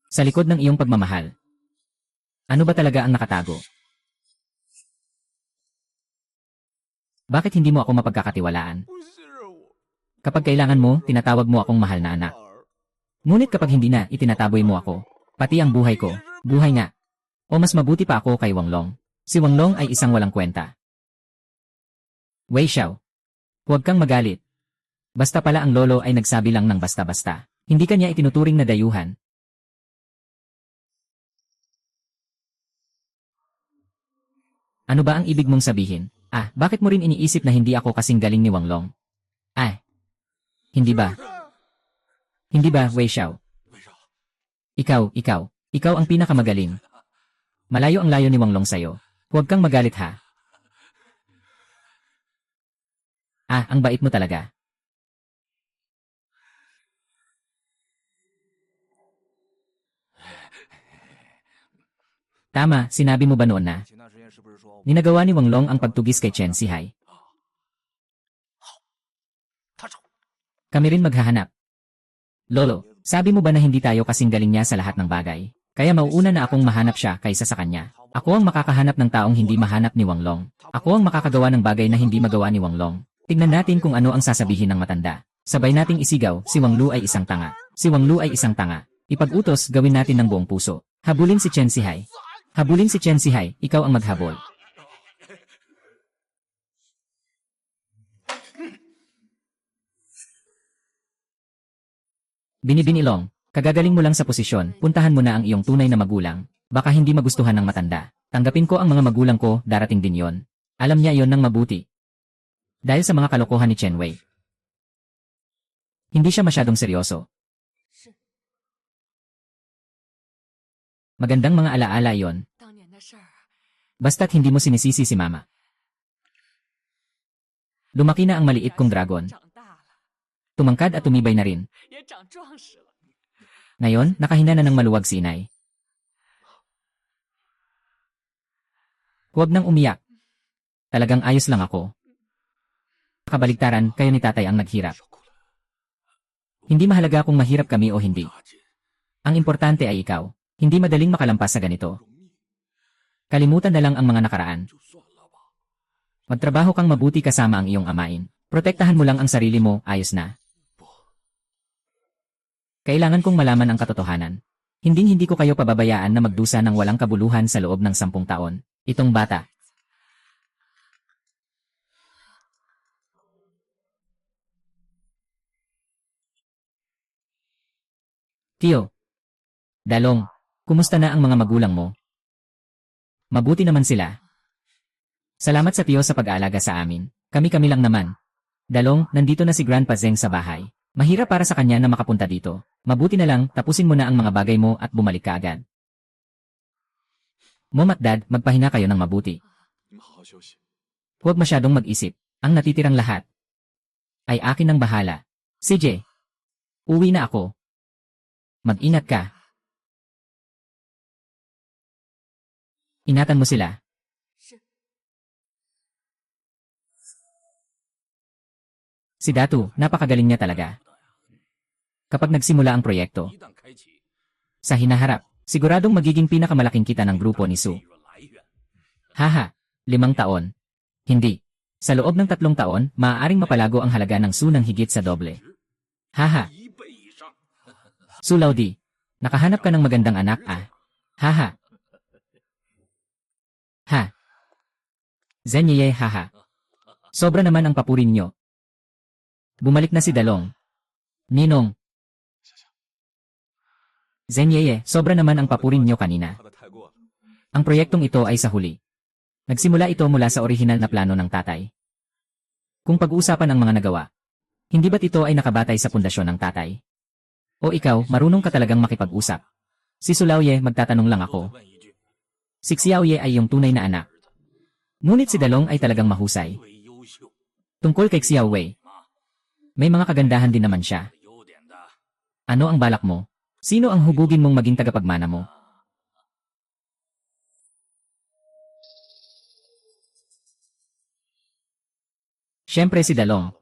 Sa likod ng iyong pagmamahal. Ano ba talaga ang nakatago? Bakit hindi mo ako mapagkakatiwalaan? Kapag kailangan mo, tinatawag mo akong mahal na anak. Ngunit kapag hindi na, itinataboy mo ako. Pati ang buhay ko. Buhay nga. O mas mabuti pa ako kay Wang Long. Si Wang Long ay isang walang kwenta. Wei Xiao. Huwag kang magalit. Basta pala ang lolo ay nagsabi lang ng basta-basta. Hindi kanya itinuturing na dayuhan. Ano ba ang ibig mong sabihin? Bakit mo rin iniisip na hindi ako kasing galing ni Wang Long? Hindi ba? Hindi ba, Wei Xiao? Ikaw ang pinakamagaling. Malayo ang layo ni Wang Long sa'yo. Huwag kang magalit ha. Ang bait mo talaga. Tama, sinabi mo ba noon na? Ninagawa ni Wang Long ang pagtugis kay Chen Zihai. Kami rin maghahanap. Lolo, sabi mo ba na hindi tayo kasing galing niya sa lahat ng bagay? Kaya mauuna na akong mahanap siya kaysa sa kanya. Ako ang makakahanap ng taong hindi mahanap ni Wang Long. Ako ang makakagawa ng bagay na hindi magawa ni Wang Long. Tingnan natin kung ano ang sasabihin ng matanda. Sabay nating isigaw, si Wang Lu ay isang tanga. Si Wang Lu ay isang tanga. Ipag-utos, gawin natin ng buong puso. Habulin si Chen Zihai. Habulin si Chen Zihai, ikaw ang maghabol. Binibinilong, kagagaling mo lang sa posisyon, puntahan mo na ang iyong tunay na magulang. Baka hindi magustuhan ng matanda. Tanggapin ko ang mga magulang ko, darating din yon. Alam niya yon ng mabuti. Dahil sa mga kalokohan ni Chen Wei. Hindi siya masyadong seryoso. Magandang mga alaala yon. Basta't hindi mo sinisisi si Mama. Lumaki na ang maliit kong dragon. Tumangkad at tumibay na rin. Ngayon, nakahina na ng maluwag si Inay. Huwag nang umiyak. Talagang ayos lang ako. Kabaligtaran, kayo ni tatay ang naghirap. Hindi mahalaga kung mahirap kami o hindi. Ang importante ay ikaw. Hindi madaling makalampas sa ganito. Kalimutan na lang ang mga nakaraan. Magtrabaho kang mabuti kasama ang iyong amain. Protektahan mo lang ang sarili mo, ayos na. Kailangan kong malaman ang katotohanan. Hindi ko kayo pababayaan na magdusa ng walang kabuluhan sa loob ng 10 taon. Itong bata. Tio. Dalong, kumusta na ang mga magulang mo? Mabuti naman sila. Salamat sa Tio sa pag-aalaga sa amin. Kami lang naman. Dalong, nandito na si Grandpa Zeng sa bahay. Mahirap para sa kanya na makapunta dito. Mabuti na lang, tapusin mo na ang mga bagay mo at bumalik ka agad. Mom at Dad, magpahinga kayo ng mabuti. Huwag masyadong mag-isip. Ang natitirang lahat ay akin ng bahala. CJ, uwi na ako. Mag-ingat ka. Ingatan mo sila. Si Datu, napakagaling niya talaga. Kapag nagsimula ang proyekto, sa hinaharap, siguradong magiging pinakamalaking kita ng grupo ni Su. Haha, 5 taon. Hindi. Sa loob ng 3 taon, maaaring mapalago ang halaga ng Su ng higit sa doble. Haha. Su Laudi, nakahanap ka ng magandang anak ah. Haha. Ha. Zenyeye haha. Sobra naman ang papurin nyo. Bumalik na si Dalong. Ninong. Zenyeye, sobra naman ang papurin nyo kanina. Ang proyektong ito ay sa huli. Nagsimula ito mula sa orihinal na plano ng tatay. Kung pag-uusapan ang mga nagawa, hindi ba't ito ay nakabatay sa pundasyon ng tatay? O ikaw, marunong ka talagang makipag-usap? Si Sulawye, magtatanong lang ako. Si Xiaoye ay yung tunay na anak. Ngunit si Dalong ay talagang mahusay. Tungkol kay Xiaowei, may mga kagandahan din naman siya. Ano ang balak mo? Sino ang hubugin mong maging tagapagmana mo? Siyempre si Dalong.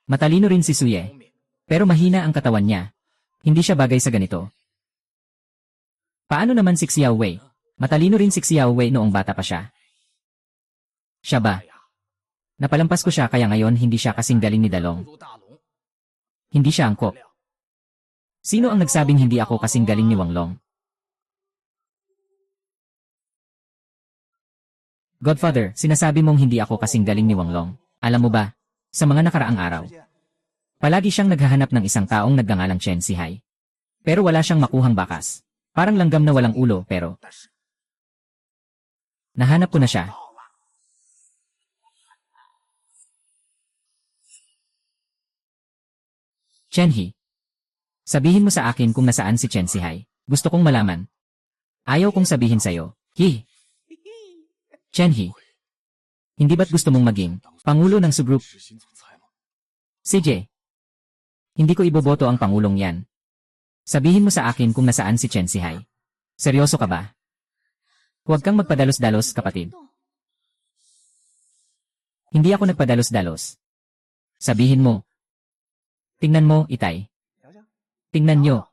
Matalino rin si Suye. Pero mahina ang katawan niya. Hindi siya bagay sa ganito. Paano naman si Xiaowei? Matalino rin si Xiaowei noong bata pa siya. Siya ba? Napalampas ko siya kaya ngayon hindi siya kasing galing ni Dalong. Hindi siya angkop. Sino ang nagsabing hindi ako kasing galing ni Wanglong? Godfather, sinasabi mong hindi ako kasing galing ni Wanglong. Alam mo ba, sa mga nakaraang araw, palagi siyang naghahanap ng isang taong nagngangalang Chen Sihai. Pero wala siyang makuhang bakas. Parang langgam na walang ulo pero nahanap ko na siya. Chenhi. Sabihin mo sa akin kung nasaan si Chen Sihai. Gusto kong malaman. Ayaw kong sabihin sa'yo. Chenhi. Hindi ba't gusto mong maging pangulo ng subgroup? CJ. Hindi ko iboboto ang pangulong yan. Sabihin mo sa akin kung nasaan si Chen Sihai. Seryoso ka ba? Huwag kang magpadalos-dalos, kapatid. Hindi ako nagpadalos-dalos. Sabihin mo. Tingnan mo, Itay. Tingnan nyo.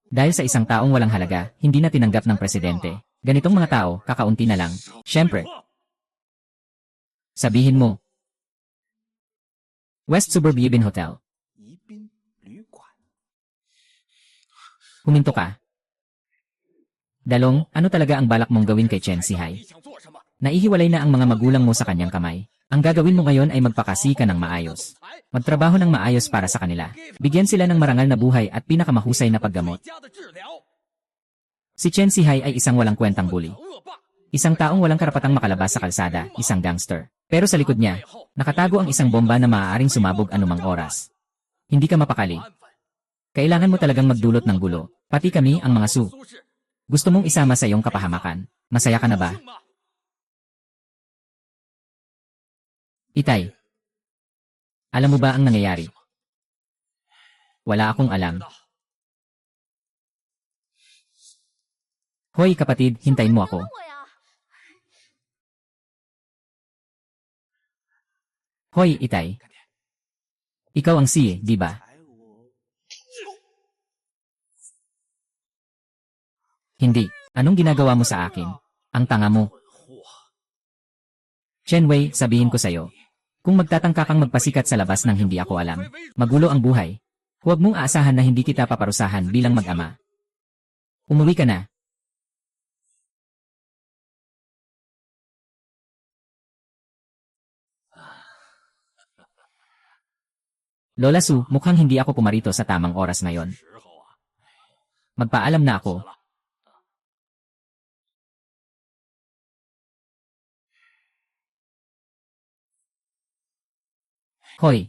Dahil sa isang taong walang halaga, hindi na tinanggap ng presidente. Ganitong mga tao, kakaunti na lang. Siyempre. Sabihin mo. West Suburb Yibin Hotel. Huminto ka. Dalong, ano talaga ang balak mong gawin kay Chen Sihai? Naihiwalay na ang mga magulang mo sa kanyang kamay. Ang gagawin mo ngayon ay magpakasi ka ng maayos. Magtrabaho ng maayos para sa kanila. Bigyan sila ng marangal na buhay at pinakamahusay na paggamot. Si Chen Sihai ay isang walang kwentang bully. Isang taong walang karapatang makalabas sa kalsada, isang gangster. Pero sa likod niya, nakatago ang isang bomba na maaaring sumabog anumang oras. Hindi ka mapakali. Kailangan mo talagang magdulot ng gulo. Pati kami, ang mga Su. Gusto mong isama sa iyong kapahamakan. Masaya ka na ba? Itay. Alam mo ba ang nangyayari? Wala akong alam. Hoy kapatid, hintayin mo ako. Hoy Itay. Ikaw ang si, di ba? Hindi. Anong ginagawa mo sa akin? Ang tanga mo. Chen Wei, sabihin ko sa'yo. Kung magtatangka kang magpasikat sa labas ng hindi ako alam, magulo ang buhay. Huwag mong aasahan na hindi kita paparusahan bilang mag-ama. Umuwi ka na. Lola Su, mukhang hindi ako pumarito sa tamang oras ngayon. Magpaalam na ako. Hoy.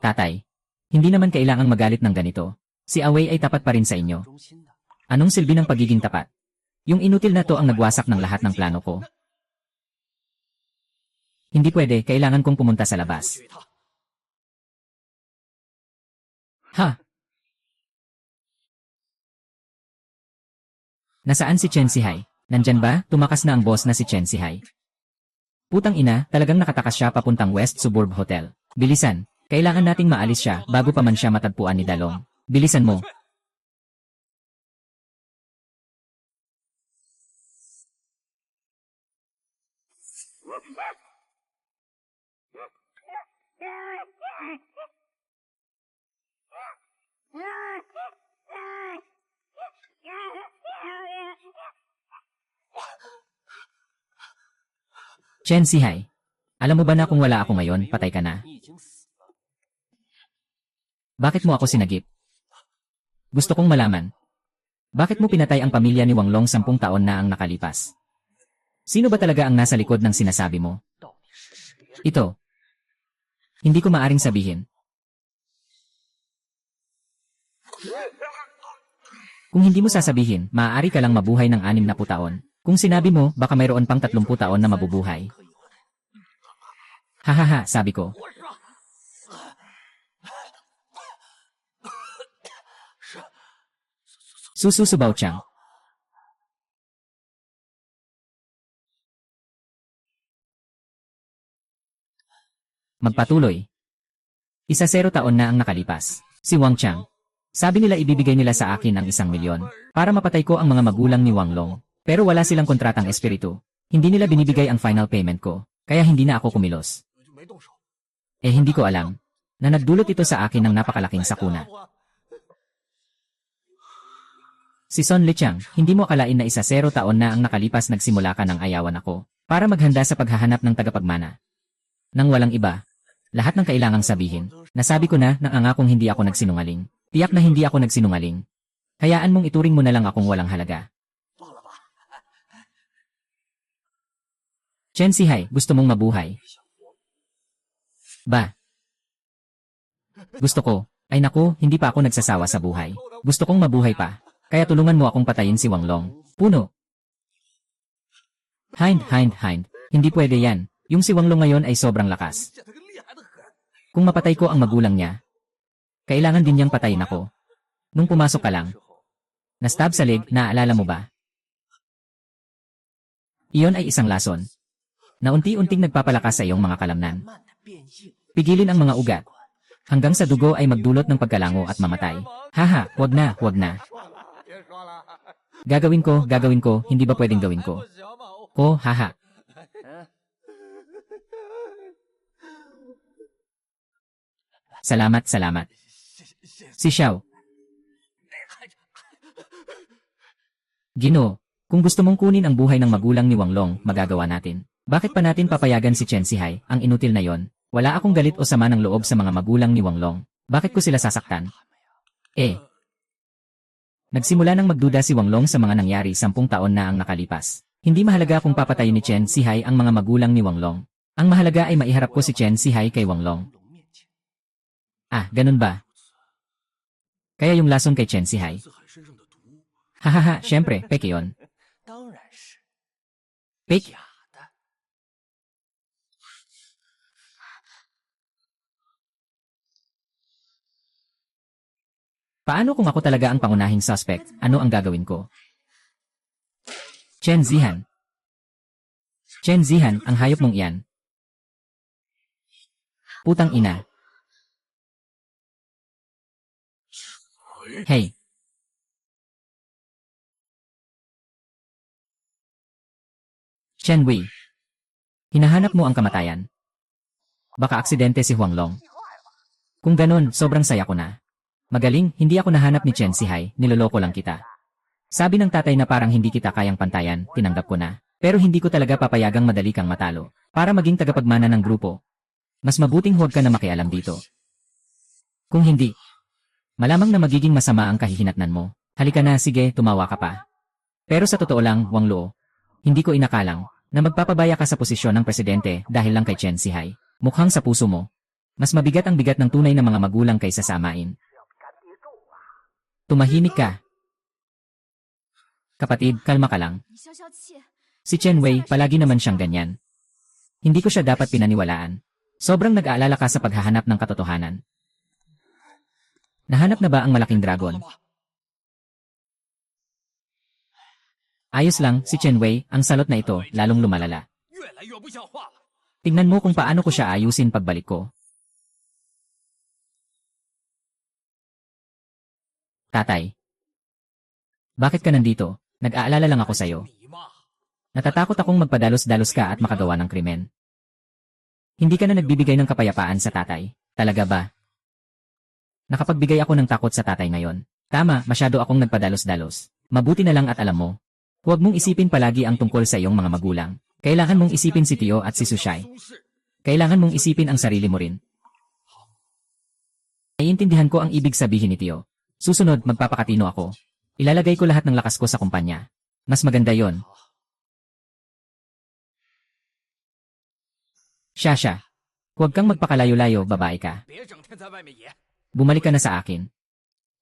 Tatay. Hindi naman kailangang magalit ng ganito. Si Awei ay tapat pa rin sa inyo. Anong silbi ng pagiging tapat? Yung inutil na to ang nagwasak ng lahat ng plano ko. Hindi pwede, kailangan kong pumunta sa labas. Ha? Nasaan si Chen Sihai? Nandyan ba? Tumakas na ang boss na si Chen Sihai. Putang ina, talagang nakatakas siya papuntang West Suburb Hotel. Bilisan, kailangan nating maalis siya bago pa man siya matagpuan ni Dalong. Bilisan mo. Chen Sihai, alam mo ba na kung wala ako ngayon, patay ka na? Bakit mo ako sinagip? Gusto kong malaman. Bakit mo pinatay ang pamilya ni Wang Long 10 taon na ang nakalipas? Sino ba talaga ang nasa likod ng sinasabi mo? Ito. Hindi ko maaring sabihin. Kung hindi mo sasabihin, maaari ka lang mabuhay ng 60 taon. Kung sinabi mo, baka mayroon pang 30 taon na mabubuhay. Hahaha, sabi ko. Sususubaw Chang. Magpatuloy. 10 taon na ang nakalipas. Si Wang Chang. Sabi nila ibibigay nila sa akin ang 1 milyon para mapatay ko ang mga magulang ni Wang Long. Pero wala silang kontratang espiritu. Hindi nila binibigay ang final payment ko, kaya hindi na ako kumilos. Hindi ko alam na nagdulot ito sa akin ng napakalaking sakuna. Si Son Lichang, hindi mo akalain na 10 taon na ang nakalipas nagsimula ka ng ayawan ako para maghanda sa paghahanap ng tagapagmana. Nang walang iba, lahat ng kailangang sabihin, nasabi ko na nang angakong hindi ako nagsinungaling. Tiyak na hindi ako nagsinungaling. Hayaan mong ituring mo na lang akong walang halaga. Chen Sihai, gusto mong mabuhay? Ba? Gusto ko. Ay naku, hindi pa ako nagsasawa sa buhay. Gusto kong mabuhay pa. Kaya tulungan mo akong patayin si Wang Long. Puno. Hind. Hindi pwede yan. Yung si Wang Long ngayon ay sobrang lakas. Kung mapatay ko ang magulang niya, kailangan din niyang patayin ako. Nung pumasok ka lang, na-stab sa leg, naaalala mo ba? Iyon ay isang lason na unti-unting nagpapalakas sa iyong mga kalamnan. Pigilin ang mga ugat, hanggang sa dugo ay magdulot ng pagkalango at mamatay. Haha, wag na. Gagawin ko, hindi ba pwedeng gawin ko? Haha. Salamat. Si Xiao. Ginoo, kung gusto mong kunin ang buhay ng magulang ni Wang Long, magagawa natin. Bakit pa natin papayagan si Chen Sihai, ang inutil na yon? Wala akong galit o sama ng loob sa mga magulang ni Wang Long. Bakit ko sila sasaktan? Nagsimula nang magduda si Wang Long sa mga nangyari 10 taon na ang nakalipas. Hindi mahalaga kung papatayin ni Chen Sihai ang mga magulang ni Wang Long. Ang mahalaga ay maiharap ko si Chen Sihai kay Wang Long. Ganun ba? Kaya yung lason kay Chen Sihai. Hahaha, syempre, peke yun. Fake? Paano kung ako talaga ang pangunahing suspect? Ano ang gagawin ko? Chen Zihan, ang hayop mong iyan. Putang ina. Hey. Chen Wei. Hinahanap mo ang kamatayan. Baka aksidente si Huang Long. Kung ganun, sobrang saya ko na. Magaling, hindi ako nahanap ni Chen Sihai, niloloko lang kita. Sabi ng tatay na parang hindi kita kayang pantayan, tinanggap ko na. Pero hindi ko talaga papayagang madali kang matalo. Para maging tagapagmana ng grupo. Mas mabuting huwag ka na makialam dito. Kung hindi, malamang na magiging masama ang kahihinatnan mo. Halika na, sige, tumawa ka pa. Pero sa totoo lang, Wang Luo, hindi ko inakalang na magpapabaya ka sa posisyon ng presidente dahil lang kay Chen Sihai. Mukhang sa puso mo, mas mabigat ang bigat ng tunay na mga magulang kaysa sa amain. Tumahimik ka. Kapatid, kalma ka lang. Si Chen Wei, palagi naman siyang ganyan. Hindi ko siya dapat pinaniwalaan. Sobrang nag-aalala ka sa paghahanap ng katotohanan. Nahanap na ba ang malaking dragon? Ayos lang, si Chen Wei, ang salot na ito, lalong lumalala. Tingnan mo kung paano ko siya ayusin pagbalik ko. Tatay. Bakit ka nandito? Nag-aalala lang ako sa'yo. Natatakot akong magpadalos-dalos ka at makagawa ng krimen. Hindi ka na nagbibigay ng kapayapaan sa tatay. Talaga ba? Nakapagbigay ako ng takot sa tatay ngayon. Tama, masyado akong nagpadalos-dalos. Mabuti na lang at alam mo. Huwag mong isipin palagi ang tungkol sa iyong mga magulang. Kailangan mong isipin si Tio at si Sushai. Kailangan mong isipin ang sarili mo rin. Naiintindihan ko ang ibig sabihin ni Tio. Susunod, magpapakatino ako. Ilalagay ko lahat ng lakas ko sa kumpanya. Mas maganda yon. Siya. Huwag kang magpakalayo-layo, babae ka. Bumalik ka na sa akin.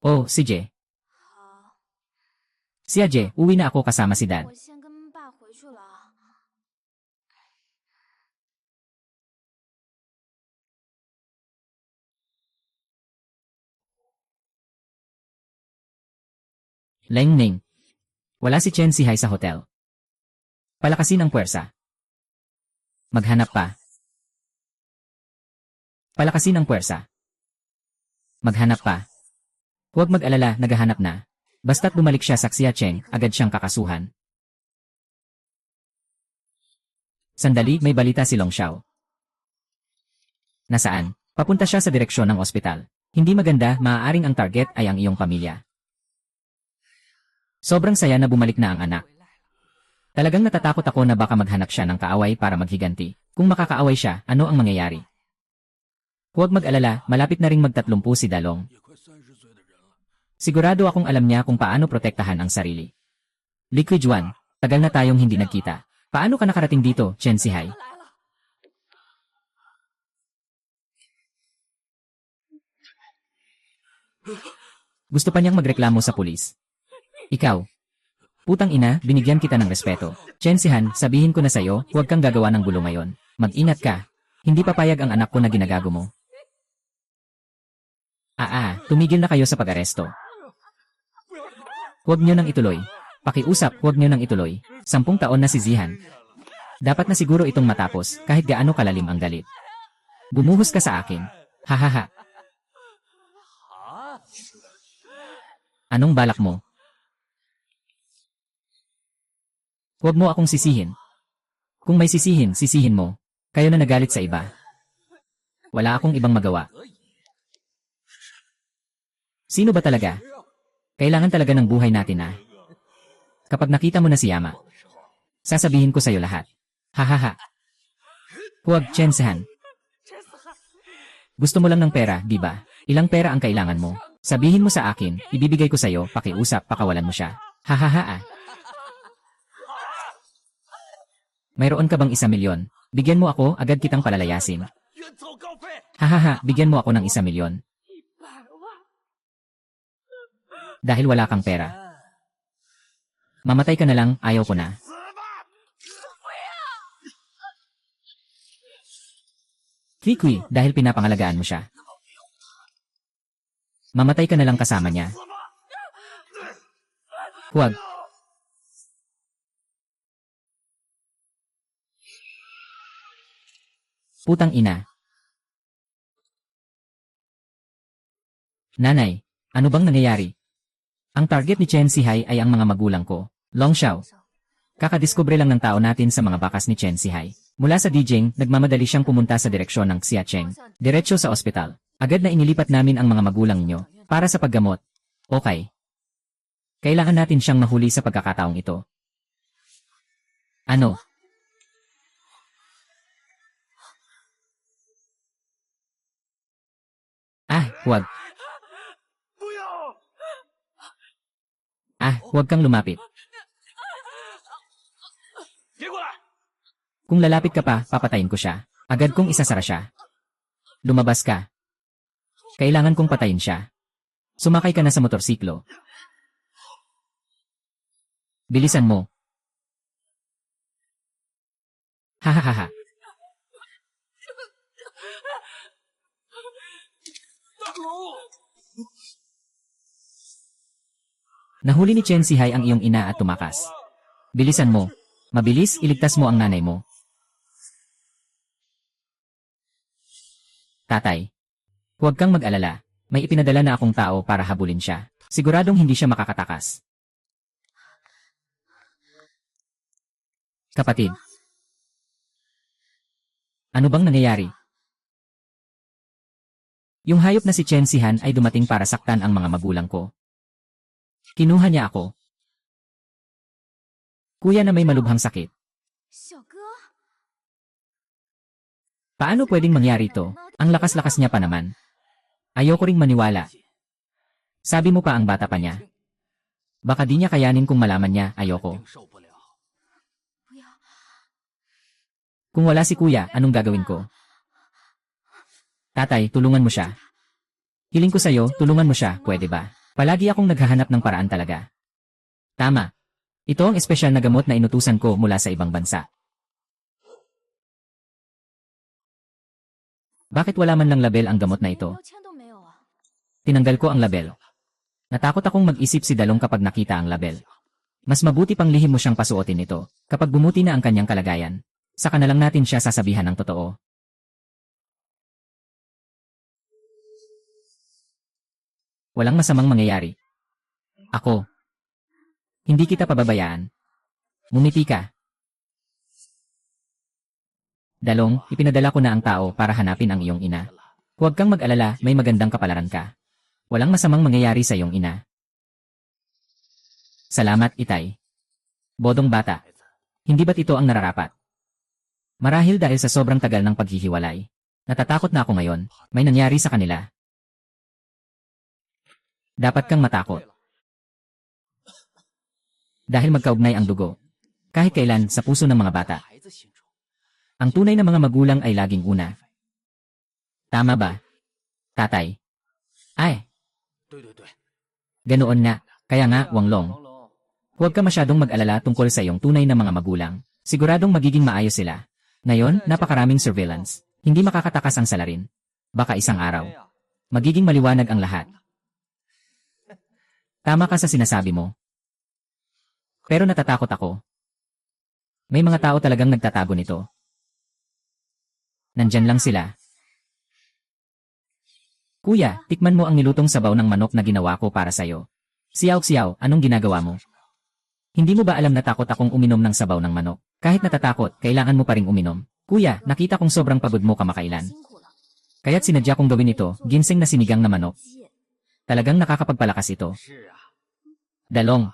Oh, si Je. Si Je, uwi na ako kasama si Dad. Leng Ning. Wala si Chen Sihai sa hotel. Palakasin ang puwersa. Maghanap pa. Palakasin ang puwersa. Maghanap pa. Huwag mag-alala, naghahanap na. Basta't bumalik siya sa Xia Cheng, agad siyang kakasuhan. Sandali, may balita si Long Xiao. Nasaan? Papunta siya sa direksyon ng ospital. Hindi maganda, maaaring ang target ay ang iyong pamilya. Sobrang saya na bumalik na ang anak. Talagang natatakot ako na baka maghanap siya ng kaaway para maghiganti. Kung makakaaway siya, ano ang mangyayari? Huwag mag-alala, malapit na ring magtatlumpu si Dalong. Sigurado akong alam niya kung paano protektahan ang sarili. Liquid Juan, tagal na tayong hindi nagkita. Paano ka nakarating dito, Chen Sihai? Gusto pa niyang magreklamo sa pulis. Ikaw. Putang ina, binigyan kita ng respeto. Chen Sihan, sabihin ko na sa'yo, huwag kang gagawa ng gulo ngayon. Mag-ingat ka. Hindi papayag ang anak ko na ginagago mo. Tumigil na kayo sa pag-aresto. Huwag niyo nang ituloy. Pakiusap, huwag niyo nang ituloy. 10 taon na si Zihan. Dapat na siguro itong matapos, kahit gaano kalalim ang galit. Bumuhos ka sa akin. Hahaha. Anong balak mo? Huwag mo akong sisihin. Kung may sisihin, sisihin mo. Kayo na nagalit sa iba. Wala akong ibang magawa. Sino ba talaga? Kailangan talaga ng buhay natin ah. Kapag nakita mo na si Yama, sasabihin ko sa'yo lahat. Hahaha. Huwag, Chen Sihan. Gusto mo lang ng pera, di ba? Ilang pera ang kailangan mo? Sabihin mo sa akin, ibibigay ko sa'yo, pakiusap, pakawalan mo siya. Hahaha. Mayroon ka bang 1,000,000? Bigyan mo ako, agad kitang palalayasin. Hahaha, bigyan mo ako ng 1,000,000. Dahil wala kang pera. Mamatay ka na lang, ayaw ko na. Kikwi, dahil pinapangalagaan mo siya. Mamatay ka na lang kasama niya. Huwag. Putang ina. Nanay, ano bang nangyayari? Ang target ni Chen Sihai ay ang mga magulang ko. Long Xiao. Kakadiskubre lang ng tao natin sa mga bakas ni Chen Sihai. Mula sa DJing, nagmamadali siyang pumunta sa direksyon ng Xia Cheng. Diretso sa ospital. Agad na inilipat namin ang mga magulang niyo para sa paggamot. Okay. Kailangan natin siyang mahuli sa pagkakataong ito. Ano? Huwag. Huwag kang lumapit. Kung lalapit ka pa, papatayin ko siya. Agad kong isasara siya. Lumabas ka. Kailangan kong patayin siya. Sumakay ka na sa motorsiklo. Bilisan mo. Hahaha. Nahuli ni Chen Sihai ang iyong ina at tumakas. Bilisan mo. Mabilis, iligtas mo ang nanay mo. Tatay. Huwag kang mag-alala. May ipinadala na akong tao para habulin siya. Siguradong hindi siya makakatakas. Kapatid. Ano bang nangyayari? Yung hayop na si Chen Sihan ay dumating para saktan ang mga magulang ko. Kinuha niya ako. Kuya na may malubhang sakit. Paano pwedeng mangyari ito? Ang lakas-lakas niya pa naman. Ayoko ring maniwala. Sabi mo pa ang bata pa niya. Baka di niya kayanin kung malaman niya, ayoko. Kung wala si kuya, anong gagawin ko? Tatay, tulungan mo siya. Hiling ko sa'yo, tulungan mo siya, pwede ba? Palagi akong naghahanap ng paraan talaga. Tama. Ito ang espesyal na gamot na inutusan ko mula sa ibang bansa. Bakit wala man lang label ang gamot na ito? Tinanggal ko ang label. Natakot akong mag-isip si Dalong kapag nakita ang label. Mas mabuti pang lihim mo siyang pasuotin ito. Kapag bumuti na ang kanyang kalagayan, saka na lang natin siya sasabihan ng totoo. Walang masamang mangyayari. Ako. Hindi kita pababayaan. Ngumiti ka. Dalong, ipinadala ko na ang tao para hanapin ang iyong ina. Huwag kang mag-alala, may magandang kapalaran ka. Walang masamang mangyayari sa iyong ina. Salamat, Itay. Bodong bata. Hindi ba't ito ang nararapat? Marahil dahil sa sobrang tagal ng paghihiwalay. Natatakot na ako ngayon, may nangyari sa kanila. Dapat kang matakot. Dahil magkaugnay ang dugo. Kahit kailan sa puso ng mga bata. Ang tunay na mga magulang ay laging una. Tama ba? Tatay. Ay. Ganoon nga. Kaya nga, Wanglong. Huwag ka masyadong mag-alala tungkol sa iyong tunay na mga magulang. Siguradong magiging maayos sila. Ngayon, napakaraming surveillance. Hindi makakatakas ang salarin. Baka isang araw. Magiging maliwanag ang lahat. Tama ka sa sinasabi mo. Pero natatakot ako. May mga tao talagang nagtatago nito. Nandyan lang sila. Kuya, tikman mo ang nilutong sabaw ng manok na ginawa ko para sa'yo. Siyaw-siyaw, anong ginagawa mo? Hindi mo ba alam na takot akong uminom ng sabaw ng manok? Kahit natatakot, kailangan mo pa ring uminom. Kuya, nakita kong sobrang pagod mo kamakailan. Kaya't sinadya kong gawin ito, ginseng na sinigang na manok. Talagang nakakapagpalakas ito. Dalong.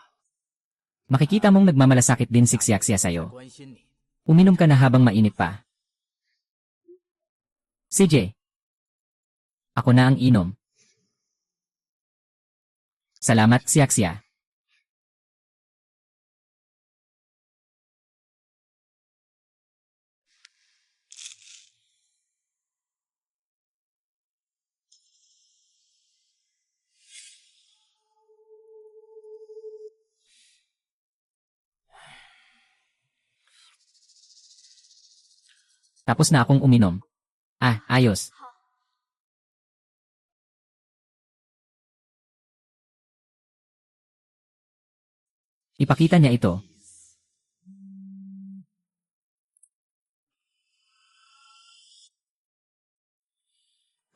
Makikita mong nagmamalasakit din siksyak siya sa'yo. Uminom ka na habang mainit pa. CJ. Ako na ang inom. Salamat, siyak-siya. Tapos na akong uminom. Ah, ayos. Ipakita niya ito.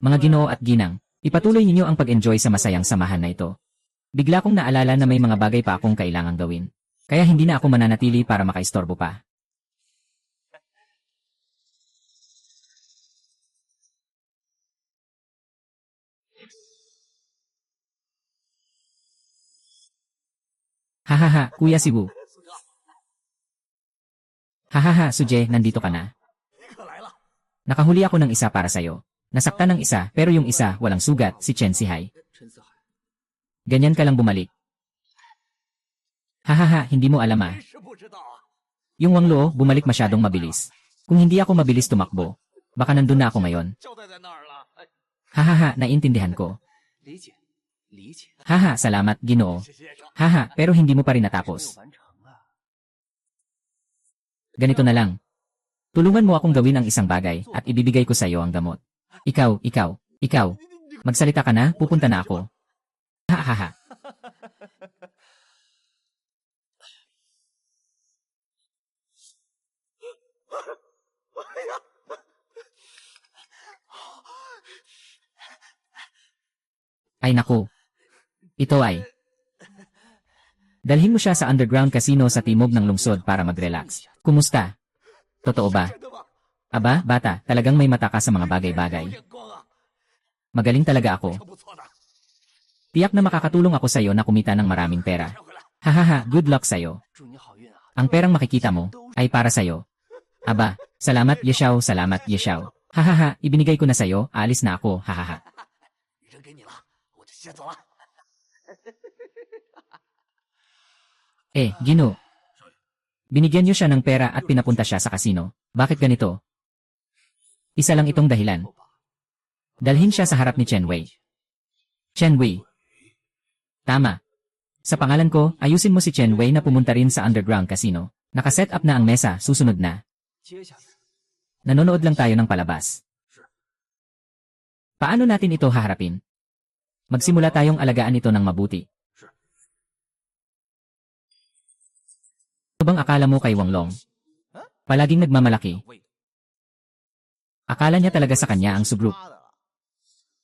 Mga Ginoo at Ginang, ipatuloy ninyo ang pag-enjoy sa masayang samahan na ito. Bigla kong naalala na may mga bagay pa akong kailangang gawin. Kaya hindi na ako mananatili para makaistorbo pa. Hahaha, Kuya Cebu. Hahaha, Suje, nandito ka na. Nakahuli ako ng isa para sa'yo. Nasaktan ng isa, pero yung isa, walang sugat, si Chen Sihai. Ganyan ka lang bumalik. Hahaha, hindi mo alam ah. Yung Wangluo, bumalik masyadong mabilis. Kung hindi ako mabilis tumakbo, baka nandun na ako ngayon. Hahaha, naiintindihan ko. Haha, salamat, Ginoo. Haha, pero hindi mo pa rin natapos. Ganito na lang. Tulungan mo akong gawin ang isang bagay at ibibigay ko sa iyo ang gamot. Ikaw. Magsalita ka na, pupunta na ako. Ha ha ha. Ay naku. Ito ay. Dalhin mo siya sa underground casino sa timog ng lungsod para mag-relax. Kumusta? Totoo ba? Aba, bata, talagang may mata ka sa mga bagay-bagay. Magaling talaga ako. Tiyak na makakatulong ako sa'yo na kumita ng maraming pera. Hahaha, good luck sa'yo. Ang perang makikita mo ay para sa'yo. Aba, salamat Yeshao, salamat Yeshao. Hahaha, ibinigay ko na sa'yo, alis na ako, hahaha. Gino. Binigyan niyo siya ng pera at pinapunta siya sa kasino. Bakit ganito? Isa lang itong dahilan. Dalhin siya sa harap ni Chen Wei. Chen Wei. Tama. Sa pangalan ko, ayusin mo si Chen Wei na pumunta rin sa underground casino. Nakaset up na ang mesa, susunod na. Nanonood lang tayo ng palabas. Paano natin ito haharapin? Magsimula tayong alagaan ito ng mabuti. Ano bang akala mo kay Wang Long? Palaging nagmamalaki. Akala niya talaga sa kanya ang subgroup.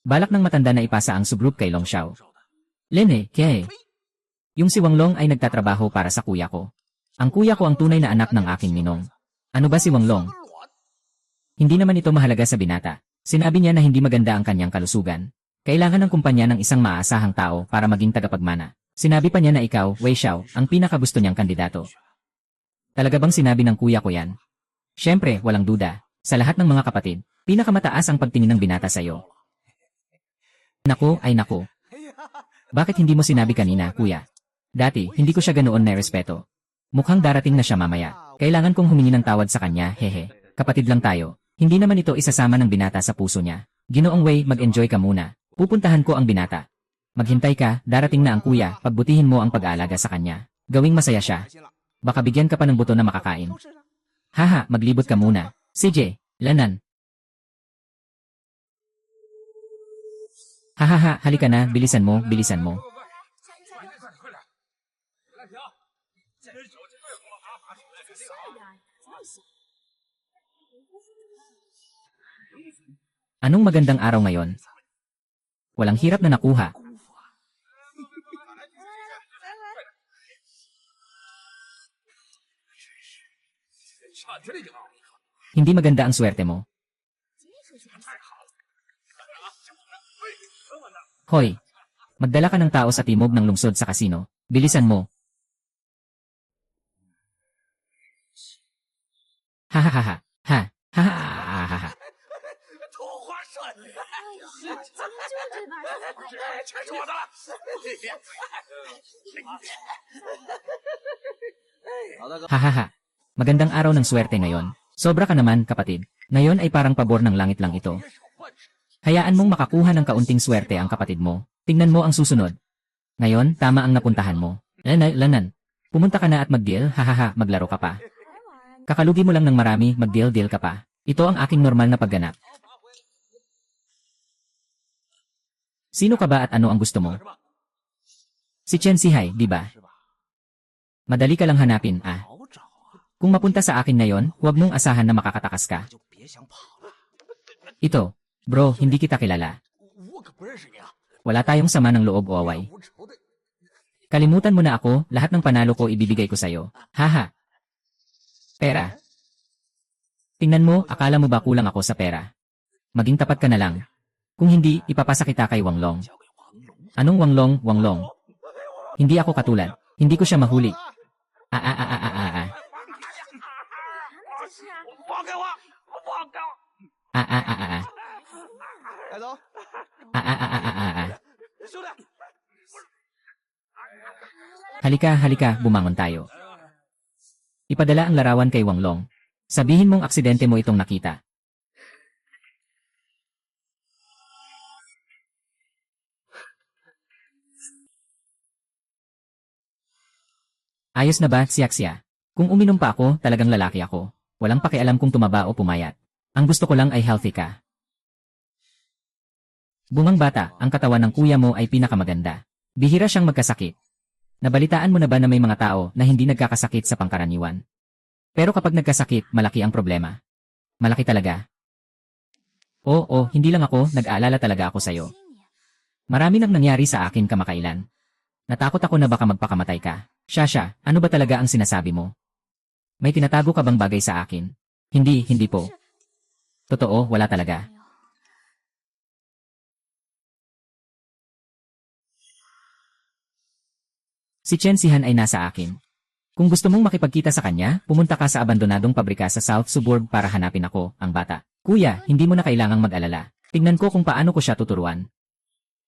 Balak ng matanda na ipasa ang subgroup kay Long Xiao. Lene, kaya yung si Wang Long ay nagtatrabaho para sa kuya ko. Ang kuya ko ang tunay na anak ng aking ninong. Ano ba si Wang Long? Hindi naman ito mahalaga sa binata. Sinabi niya na hindi maganda ang kanyang kalusugan. Kailangan ng kumpanya ng isang maasahang tao para maging tagapagmana. Sinabi pa niya na ikaw, Wei Xiao, ang pinakagusto niyang kandidato. Talaga bang sinabi ng kuya ko yan? Siyempre, walang duda. Sa lahat ng mga kapatid, pinakamataas ang pagtingin ng binata sa'yo. Naku ay naku. Bakit hindi mo sinabi kanina, kuya? Dati, hindi ko siya ganoon na respeto. Mukhang darating na siya mamaya. Kailangan kong humingi ng tawad sa kanya, hehe. Kapatid lang tayo. Hindi naman ito isasama ng binata sa puso niya. Ginoong Wei, mag-enjoy ka muna. Pupuntahan ko ang binata. Maghintay ka, darating na ang kuya, pagbutihin mo ang pag-aalaga sa kanya. Gawing masaya siya. Baka bigyan ka pa ng buto na makakain. Haha, maglibot ka muna. CJ, Lanan. Hahaha, halika na, bilisan mo, bilisan mo. Anong magandang araw ngayon? Walang hirap na nakuha. Hindi maganda ang swerte mo. Hoy, magdala ka ng tao sa timog ng lungsod sa kasino. Bilisan mo. Hahaha. Ha. Hahaha. Hahaha. Magandang araw ng swerte ngayon. Sobra ka naman, kapatid. Ngayon ay parang pabor ng langit lang ito. Hayaan mong makakuha ng kaunting swerte ang kapatid mo. Tingnan mo ang susunod. Ngayon, tama ang napuntahan mo. Lanan. Pumunta ka na at mag-deal, hahaha, maglaro ka pa. Kakalugi mo lang ng marami, mag-deal-deal ka pa. Ito ang aking normal na pagganap. Sino ka ba at ano ang gusto mo? Si Chen Sihai, di ba? Madali ka lang hanapin, ah. Kung mapunta sa akin ngayon, huwag mong asahan na makakatakas ka. Ito, bro, hindi kita kilala. Wala tayong sama ng loob o away. Kalimutan mo na ako, lahat ng panalo ko ibibigay ko sa'yo. Haha. Pera. Tingnan mo, akala mo ba kulang ako sa pera? Maging tapat ka na lang. Kung hindi, ipapasa kita kay Wang Long. Anong Wang Long, Wang Long? Hindi ako katulad. Hindi ko siya mahuli. Halika, bumangon tayo. Ipadala ang larawan kay Wang Long. Sabihin mong aksidente mo itong nakita. Ayos na ba, siyak-siya? Kung uminom pa ako, talagang lalaki ako. Walang pakialam kung tumaba o pumayat. Ang gusto ko lang ay healthy ka. Bungang bata, ang katawan ng kuya mo ay pinakamaganda. Bihira siyang magkasakit. Nabalitaan mo na ba na may mga tao na hindi nagkakasakit sa pangkaraniwan? Pero kapag nagkasakit, malaki ang problema. Malaki talaga. Oo, hindi lang ako, nag-aalala talaga ako sa'yo. Marami nang nangyari sa akin kamakailan. Natakot ako na baka magpakamatay ka. Shasha, ano ba talaga ang sinasabi mo? May tinatago ka bang bagay sa akin? Hindi po. Totoo, wala talaga. Si Chen Sihan ay nasa akin. Kung gusto mong makipagkita sa kanya, pumunta ka sa abandonadong pabrika sa South Suburb para hanapin ako, ang bata. Kuya, hindi mo na kailangang mag-alala. Tingnan ko kung paano ko siya tuturuan.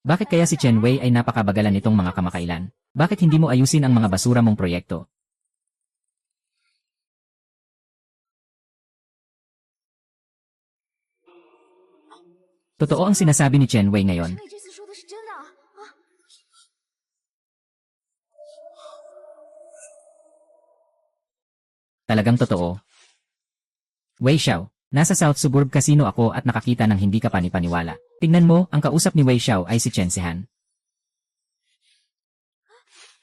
Bakit kaya si Chen Wei ay napakabagalan nitong mga kamakailan? Bakit hindi mo ayusin ang mga basura mong proyekto? Totoo ang sinasabi ni Chen Wei ngayon. Talagang totoo. Wei Xiao, nasa South Suburb Casino ako at nakakita ng hindi ka panipaniwala. Tingnan mo, ang kausap ni Wei Xiao ay si Chen Sihan.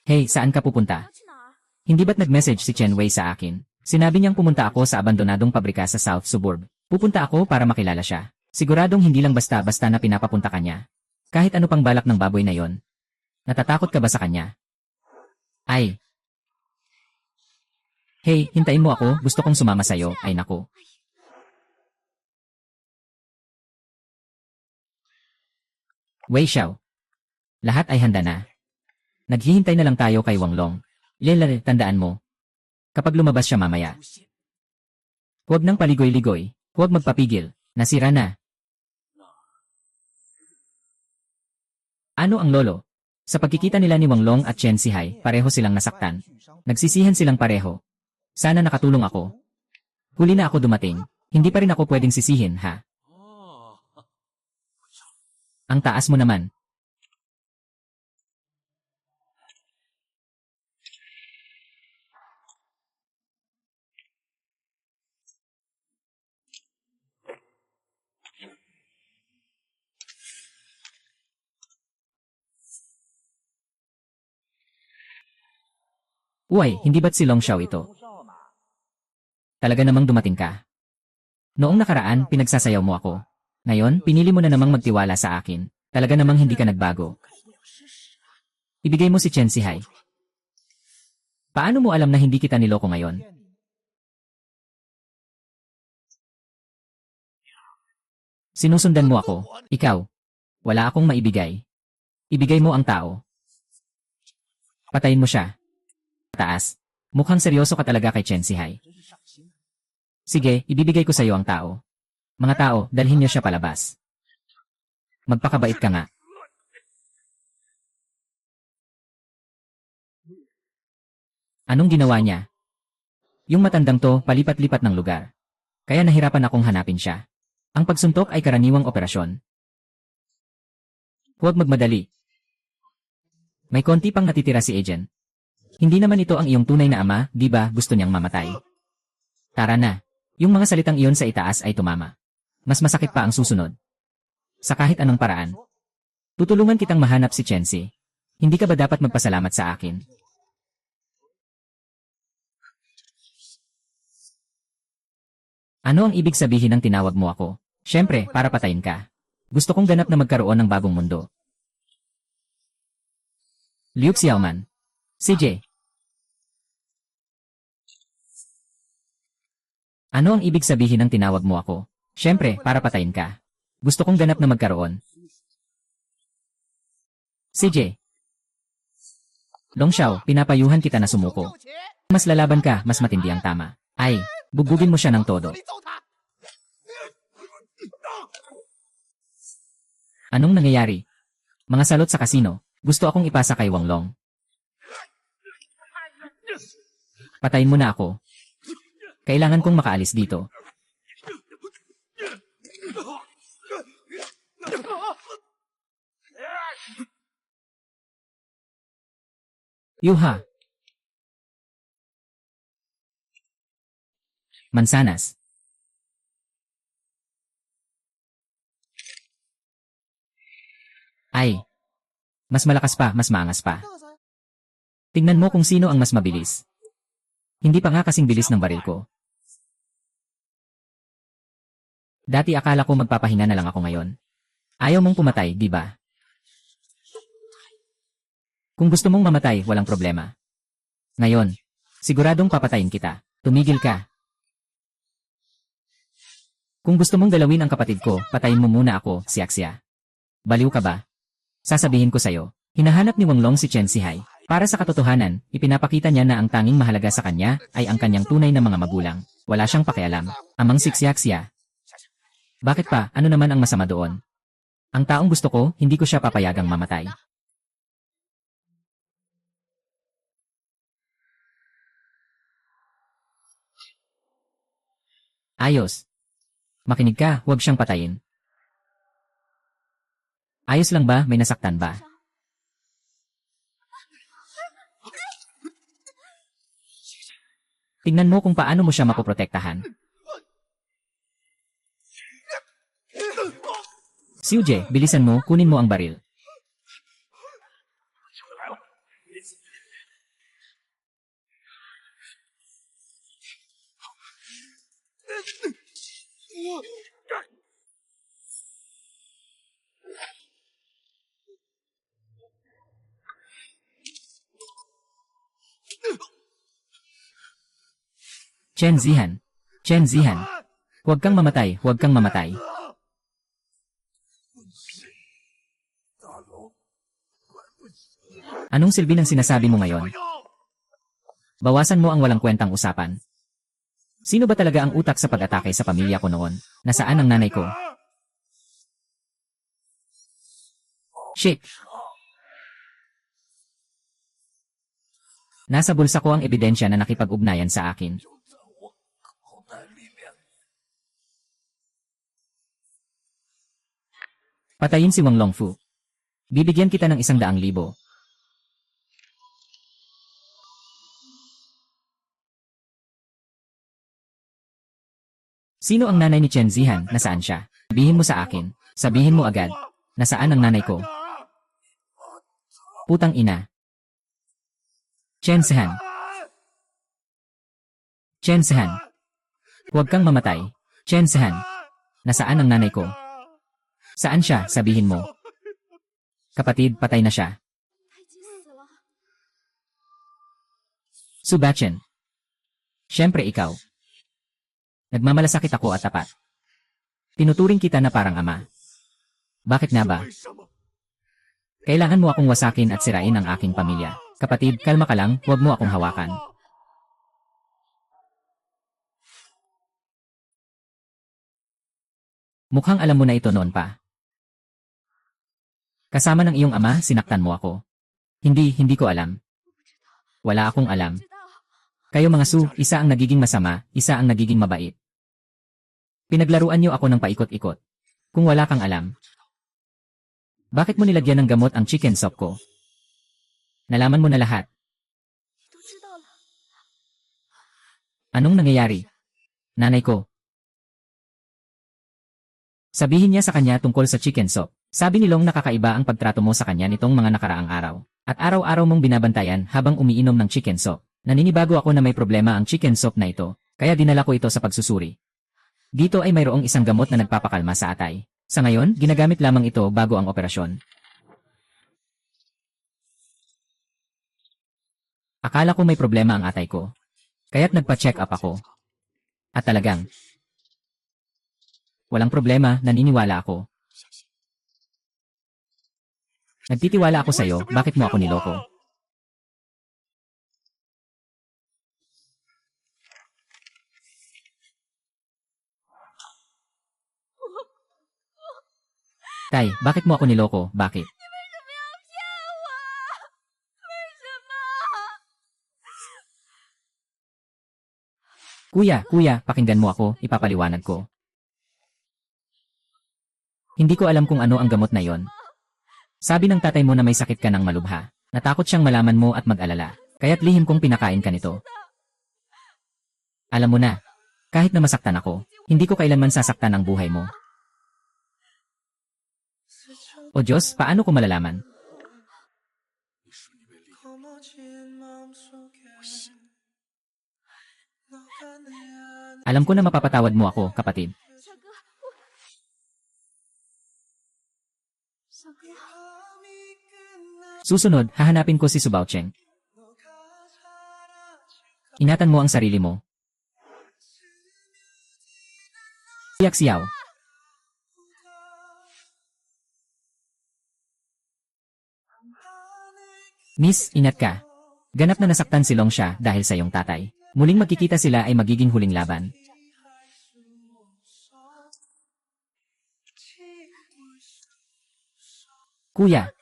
Hey, saan ka pupunta? Hindi ba't nag-message si Chen Wei sa akin? Sinabi niyang pumunta ako sa abandonadong pabrika sa South Suburb. Pupunta ako para makilala siya. Siguradong hindi lang basta-basta na pinapapunta kanya. Kahit ano pang balak ng baboy na yon. Natatakot ka ba sa kanya? Ay. Hey, hintayin mo ako, gusto kong sumama sa'yo, ay naku. Wei Xiao. Lahat ay handa na. Naghihintay na lang tayo kay Wang Long. Lelare, tandaan mo. Kapag lumabas siya mamaya. Huwag nang paligoy-ligoy, huwag magpapigil, nasira na. Ano ang lolo? Sa pagkikita nila ni Wang Long at Chen Sihai, pareho silang nasaktan. Nagsisihan silang pareho. Sana nakatulong ako. Huli na ako dumating. Hindi pa rin ako pwedeng sisihin, ha? Ang taas mo naman. Uy, hindi ba't si Long Xiao ito? Talaga namang dumating ka. Noong nakaraan, pinagsasayaw mo ako. Ngayon, pinili mo na namang magtiwala sa akin. Talaga namang hindi ka nagbago. Ibigay mo si Chen Sihai. Paano mo alam na hindi kita niloko ngayon? Sinusundan mo ako. Ikaw. Wala akong maibigay. Ibigay mo ang tao. Patayin mo siya. Taas. Mukhang seryoso ka talaga kay Chen Sihai. Sige, ibibigay ko sa iyo ang tao. Mga tao, dalhin niyo siya palabas. Magpakabait ka nga. Anong ginawa niya? Yung matandang to, palipat-lipat ng lugar. Kaya nahirapan akong hanapin siya. Ang pagsuntok ay karaniwang operasyon. Huwag magmadali. May konti pang natitira si Agent. Hindi naman ito ang iyong tunay na ama, di ba gusto niyang mamatay? Tara na. Yung mga salitang iyon sa itaas ay tumama. Mas masakit pa ang susunod. Sa kahit anong paraan. Tutulungan kitang mahanap si Chensi. Hindi ka ba dapat magpasalamat sa akin? Ano ang ibig sabihin ng tinawag mo ako? Siyempre, para patayin ka. Gusto kong ganap na magkaroon ng bagong mundo. Liu Xiaoman. CJ. Ano ang ibig sabihin ng tinawag mo ako? Siyempre, para patayin ka. Gusto kong ganap na magkaroon. CJ. Long Xiao, pinapayuhan kita na sumuko. Mas lalaban ka, mas matindi ang tama. Ay, bugbugin mo siya ng todo. Anong nangyayari? Mga salot sa kasino. Gusto akong ipasa kay Wang Long. Patayin mo na ako. Kailangan kong makaalis dito. Yuha. Mansanas. Ay. Mas malakas pa, mas maangas pa. Tingnan mo kung sino ang mas mabilis. Hindi pa nga kasing bilis ng baril ko. Dati akala ko magpapahinga na lang ako ngayon. Ayaw mong pumatay, di ba? Kung gusto mong mamatay, walang problema. Ngayon, siguradong papatayin kita. Tumigil ka. Kung gusto mong galawin ang kapatid ko, patayin mo muna ako, si Axia. Baliw ka ba? Sasabihin ko sa'yo, hinahanap ni Wanglong si Chen Zihai. Para sa katotohanan, ipinapakita niya na ang tanging mahalaga sa kanya ay ang kanyang tunay na mga magulang. Wala siyang pakialam. Amang si Axia. Bakit pa, ano naman ang masama doon? Ang taong gusto ko, hindi ko siya papayagang mamatay. Ayos. Makinig ka, huwag siyang patayin. Ayos lang ba, may nasaktan ba? Tingnan mo kung paano mo siya mapoprotektahan. Xiuje, bilisan mo, kunin mo ang baril. Chen Zihan. Chen Zihan. Huwag kang mamatay, huwag kang mamatay. Anong silbi ng sinasabi mo ngayon? Bawasan mo ang walang kwentang usapan. Sino ba talaga ang utak sa pag-atake sa pamilya ko noon? Nasaan ang nanay ko? Shit! Nasa bulsa ko ang ebidensya na nakipag-ugnayan sa akin. Patayin si Wang Longfu. Bibigyan kita ng 100,000. Sino ang nanay ni Chen Zihan? Nasaan siya? Sabihin mo sa akin. Sabihin mo agad. Nasaan ang nanay ko? Putang ina. Chen Zihan. Chen Zihan. Huwag kang mamatay. Chen Zihan. Nasaan ang nanay ko? Saan siya? Sabihin mo. Kapatid, patay na siya. Su Bachien. Siyempre ikaw. Nagmamalasakit ako at tapat. Tinuturing kita na parang ama. Bakit nga ba? Kailangan mo akong wasakin at sirain ang aking pamilya. Kapatid, kalma ka lang, huwag mo akong hawakan. Mukhang alam mo na ito noon pa. Kasama ng iyong ama, sinaktan mo ako. Hindi ko alam. Wala akong alam. Kayo mga Su, isa ang nagiging masama, isa ang nagiging mabait. Pinaglaruan niyo ako ng paikot-ikot. Kung wala kang alam. Bakit mo nilagyan ng gamot ang chicken soup ko? Nalaman mo na lahat. Anong nangyayari? Nanay ko. Sabihin niya sa kanya tungkol sa chicken soup. Sabi ni Long nakakaiba ang pagtrato mo sa kanya nitong mga nakaraang araw. At araw-araw mong binabantayan habang umiinom ng chicken soup. Naninibago ako na may problema ang chicken soup na ito, kaya dinala ko ito sa pagsusuri. Dito ay mayroong isang gamot na nagpapakalma sa atay. Sa ngayon, ginagamit lamang ito bago ang operasyon. Akala ko may problema ang atay ko. Kaya't nagpa-check up ako. At talagang, walang problema, naniniwala ako. Nagtitiwala ako sa'yo, bakit mo ako niloko? Tay, bakit mo ako niloko? Bakit? Kuya, pakinggan mo ako, ipapaliwanag ko. Hindi ko alam kung ano ang gamot na yon. Sabi ng tatay mo na may sakit ka ng malubha. Natakot siyang malaman mo at mag-alala. Kaya't lihim kong pinakain ka nito. Alam mo na, kahit na masaktan ako, hindi ko kailanman sasaktan ang buhay mo. O Diyos, paano ko malalaman? Alam ko na mapapatawad mo ako, kapatid. 小哥， Susunod, hahanapin ko si Subaocheng. Ingatan mo ang sarili mo. Siyak Xiao. Miss, ingat ka. Ganap na nasaktan si Long siya dahil sa iyong tatay. Muling magkikita sila ay magiging huling laban. Kuya.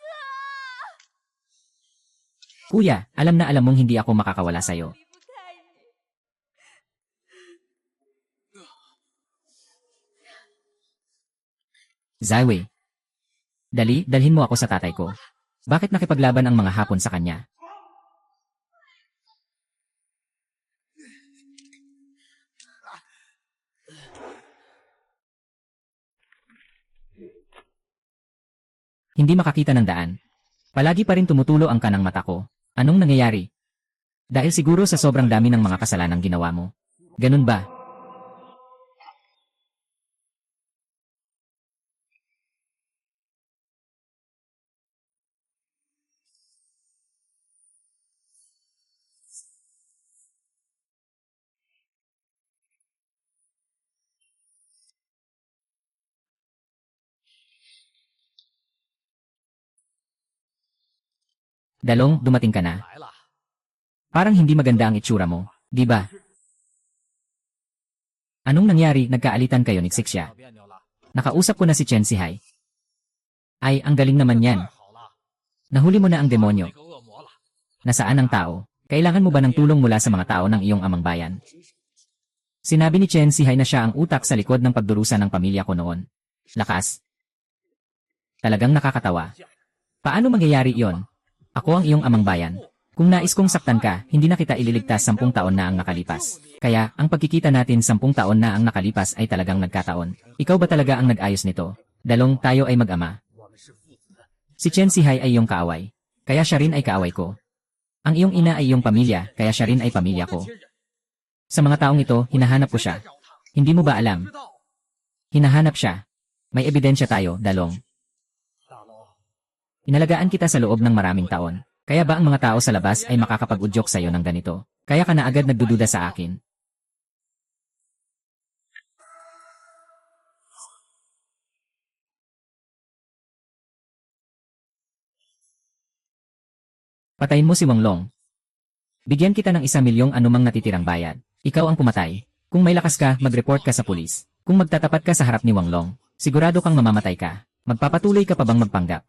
Kuya, alam na alam mong hindi ako makakawala sa'yo. 离不开你。 Zaiwei. Dali, dalhin mo ako sa tatay ko. Bakit nakipaglaban ang mga Hapon sa kanya? Hindi makakita ng daan. Palagi pa rin tumutulo ang kanang mata ko. Anong nangyayari? Dahil siguro sa sobrang dami ng mga kasalanang ginawa mo. Ganun ba? Dalong, dumating ka na. Parang hindi maganda ang itsura mo, di ba? Anong nangyari, nagkaalitan kayo ni Xixia? Nakausap ko na si Chen Sihai. Ay, ang galing naman yan. Nahuli mo na ang demonyo. Nasaan ang tao? Kailangan mo ba ng tulong mula sa mga tao ng iyong amang bayan? Sinabi ni Chen Sihai na siya ang utak sa likod ng pagdurusa ng pamilya ko noon. Lakas. Talagang nakakatawa. Paano mangyayari iyon? Ako ang iyong amang bayan. Kung nais kong saktan ka, hindi na kita ililigtas 10 taon na ang nakalipas. Kaya, ang pagkikita natin 10 taon na ang nakalipas ay talagang nagkataon. Ikaw ba talaga ang nag-ayos nito? Dalong, tayo ay mag-ama. Si Chen Sihai ay iyong kaaway. Kaya siya rin ay kaaway ko. Ang iyong ina ay iyong pamilya, kaya siya rin ay pamilya ko. Sa mga taong ito, hinahanap ko siya. Hindi mo ba alam? Hinahanap siya. May ebidensya tayo, Dalong. Inalagaan kita sa loob ng maraming taon. Kaya ba ang mga tao sa labas ay makakapag-udyok sa iyo ng ganito? Kaya ka na agad nagdududa sa akin. Patayin mo si Wang Long. Bigyan kita ng 1 milyong anumang natitirang bayad. Ikaw ang pumatay. Kung may lakas ka, mag-report ka sa pulis. Kung magtatapat ka sa harap ni Wang Long, sigurado kang mamamatay ka. Magpapatuloy ka pa bang magpanggap?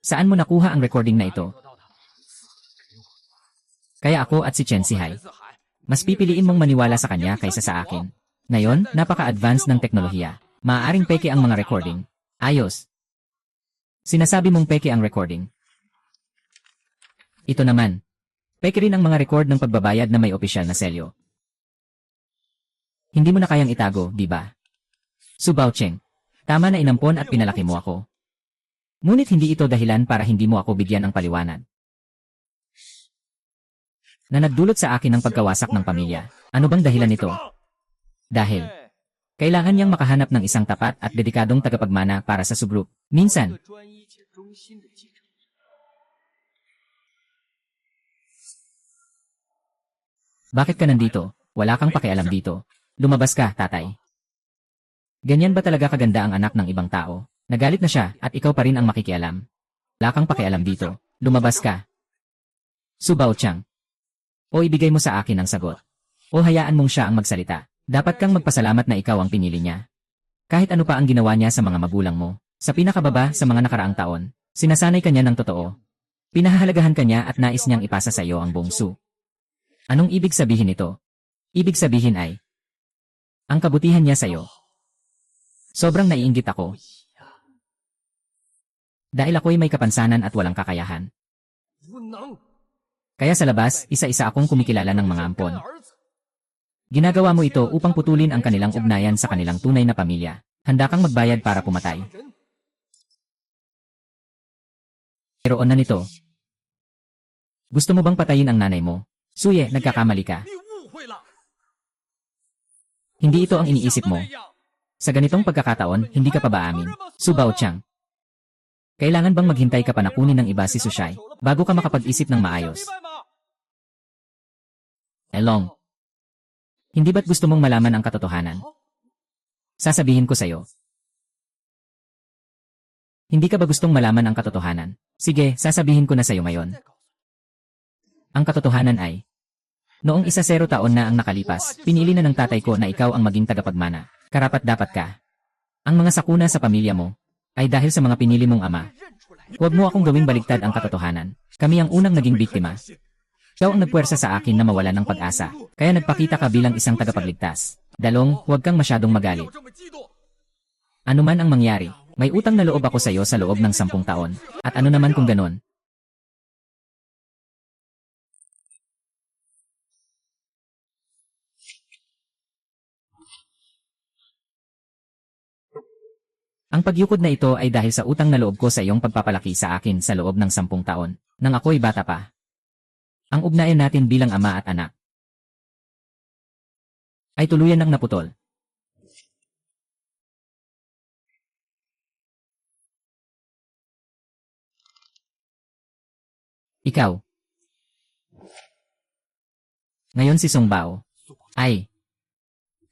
Saan mo nakuha ang recording na ito? Kaya ako at si Chen Sihai. Mas pipiliin mong maniwala sa kanya kaysa sa akin. Ngayon, napaka-advance ng teknolohiya. Maaaring peke ang mga recording. Ayos. Sinasabi mong peke ang recording. Ito naman. Peke rin ang mga record ng pagbabayad na may opisyal na selyo. Hindi mo na kayang itago, di ba? Su Baocheng, tama na inampon at pinalaki mo ako. Ngunit hindi ito dahilan para hindi mo ako bigyan ng paliwanag. Na nagdulot sa akin ng pagkawasak ng pamilya. Ano bang dahilan nito? Dahil, kailangan niyang makahanap ng isang tapat at dedikadong tagapagmana para sa subgroup. Minsan, bakit ka nandito? Wala kang pakialam dito. Lumabas ka, tatay. Ganyan ba talaga kaganda ang anak ng ibang tao? Nagalit na siya at ikaw pa rin ang makikialam. Wala kang pakialam dito. Lumabas ka. Su Baocheng. O ibigay mo sa akin ang sagot. O hayaan mong siya ang magsalita. Dapat kang magpasalamat na ikaw ang pinili niya. Kahit ano pa ang ginawa niya sa mga magulang mo. Sa pinakababa sa mga nakaraang taon, sinasanay ka niya ng totoo. Pinahahalagahan ka niya at nais niyang ipasa sa iyo ang buong Su. Anong ibig sabihin nito? Ibig sabihin ay, ang kabutihan niya sa iyo. Sobrang naiinggit ako. Dahil ako'y may kapansanan at walang kakayahan. Kaya sa labas, isa-isa akong kumikilala ng mga ampon. Ginagawa mo ito upang putulin ang kanilang ugnayan sa kanilang tunay na pamilya. Handa kang magbayad para pumatay. Mayroon na nito. Gusto mo bang patayin ang nanay mo? Suye, nagkakamali ka. Hindi ito ang iniisip mo. Sa ganitong pagkakataon, hindi ka pa ba amin? Su Baoqiang. Kailangan bang maghintay ka pa na kunin ng iba si Sushai bago ka makapag-isip ng maayos? Elong. Hindi ba't gusto mong malaman ang katotohanan? Sasabihin ko sa'yo. Hindi ka ba gustong malaman ang katotohanan? Sige, sasabihin ko na sa'yo ngayon. Ang katotohanan ay, noong 10 taon na ang nakalipas, pinili na ng tatay ko na ikaw ang maging tagapagmana. Karapat-dapat ka. Ang mga sakuna sa pamilya mo ay dahil sa mga pinili mong ama. Huwag mo akong gawing baligtad ang katotohanan. Kami ang unang naging biktima. Ikaw ang nagpuwersa sa akin na mawalan ng pag-asa, kaya nagpakita ka bilang isang tagapagligtas. Dalong, huwag kang masyadong magalit. Ano man ang mangyari, may utang na loob ako sa iyo sa loob ng 10 taon. At ano naman kung ganon? Ang pagyukod na ito ay dahil sa utang na loob ko sa iyong pagpapalaki sa akin sa loob ng 10 taon, nang ako'y bata pa. Ang ugnayan natin bilang ama at anak ay tuluyan ng naputol. Ikaw. Ngayon si Song Bao ay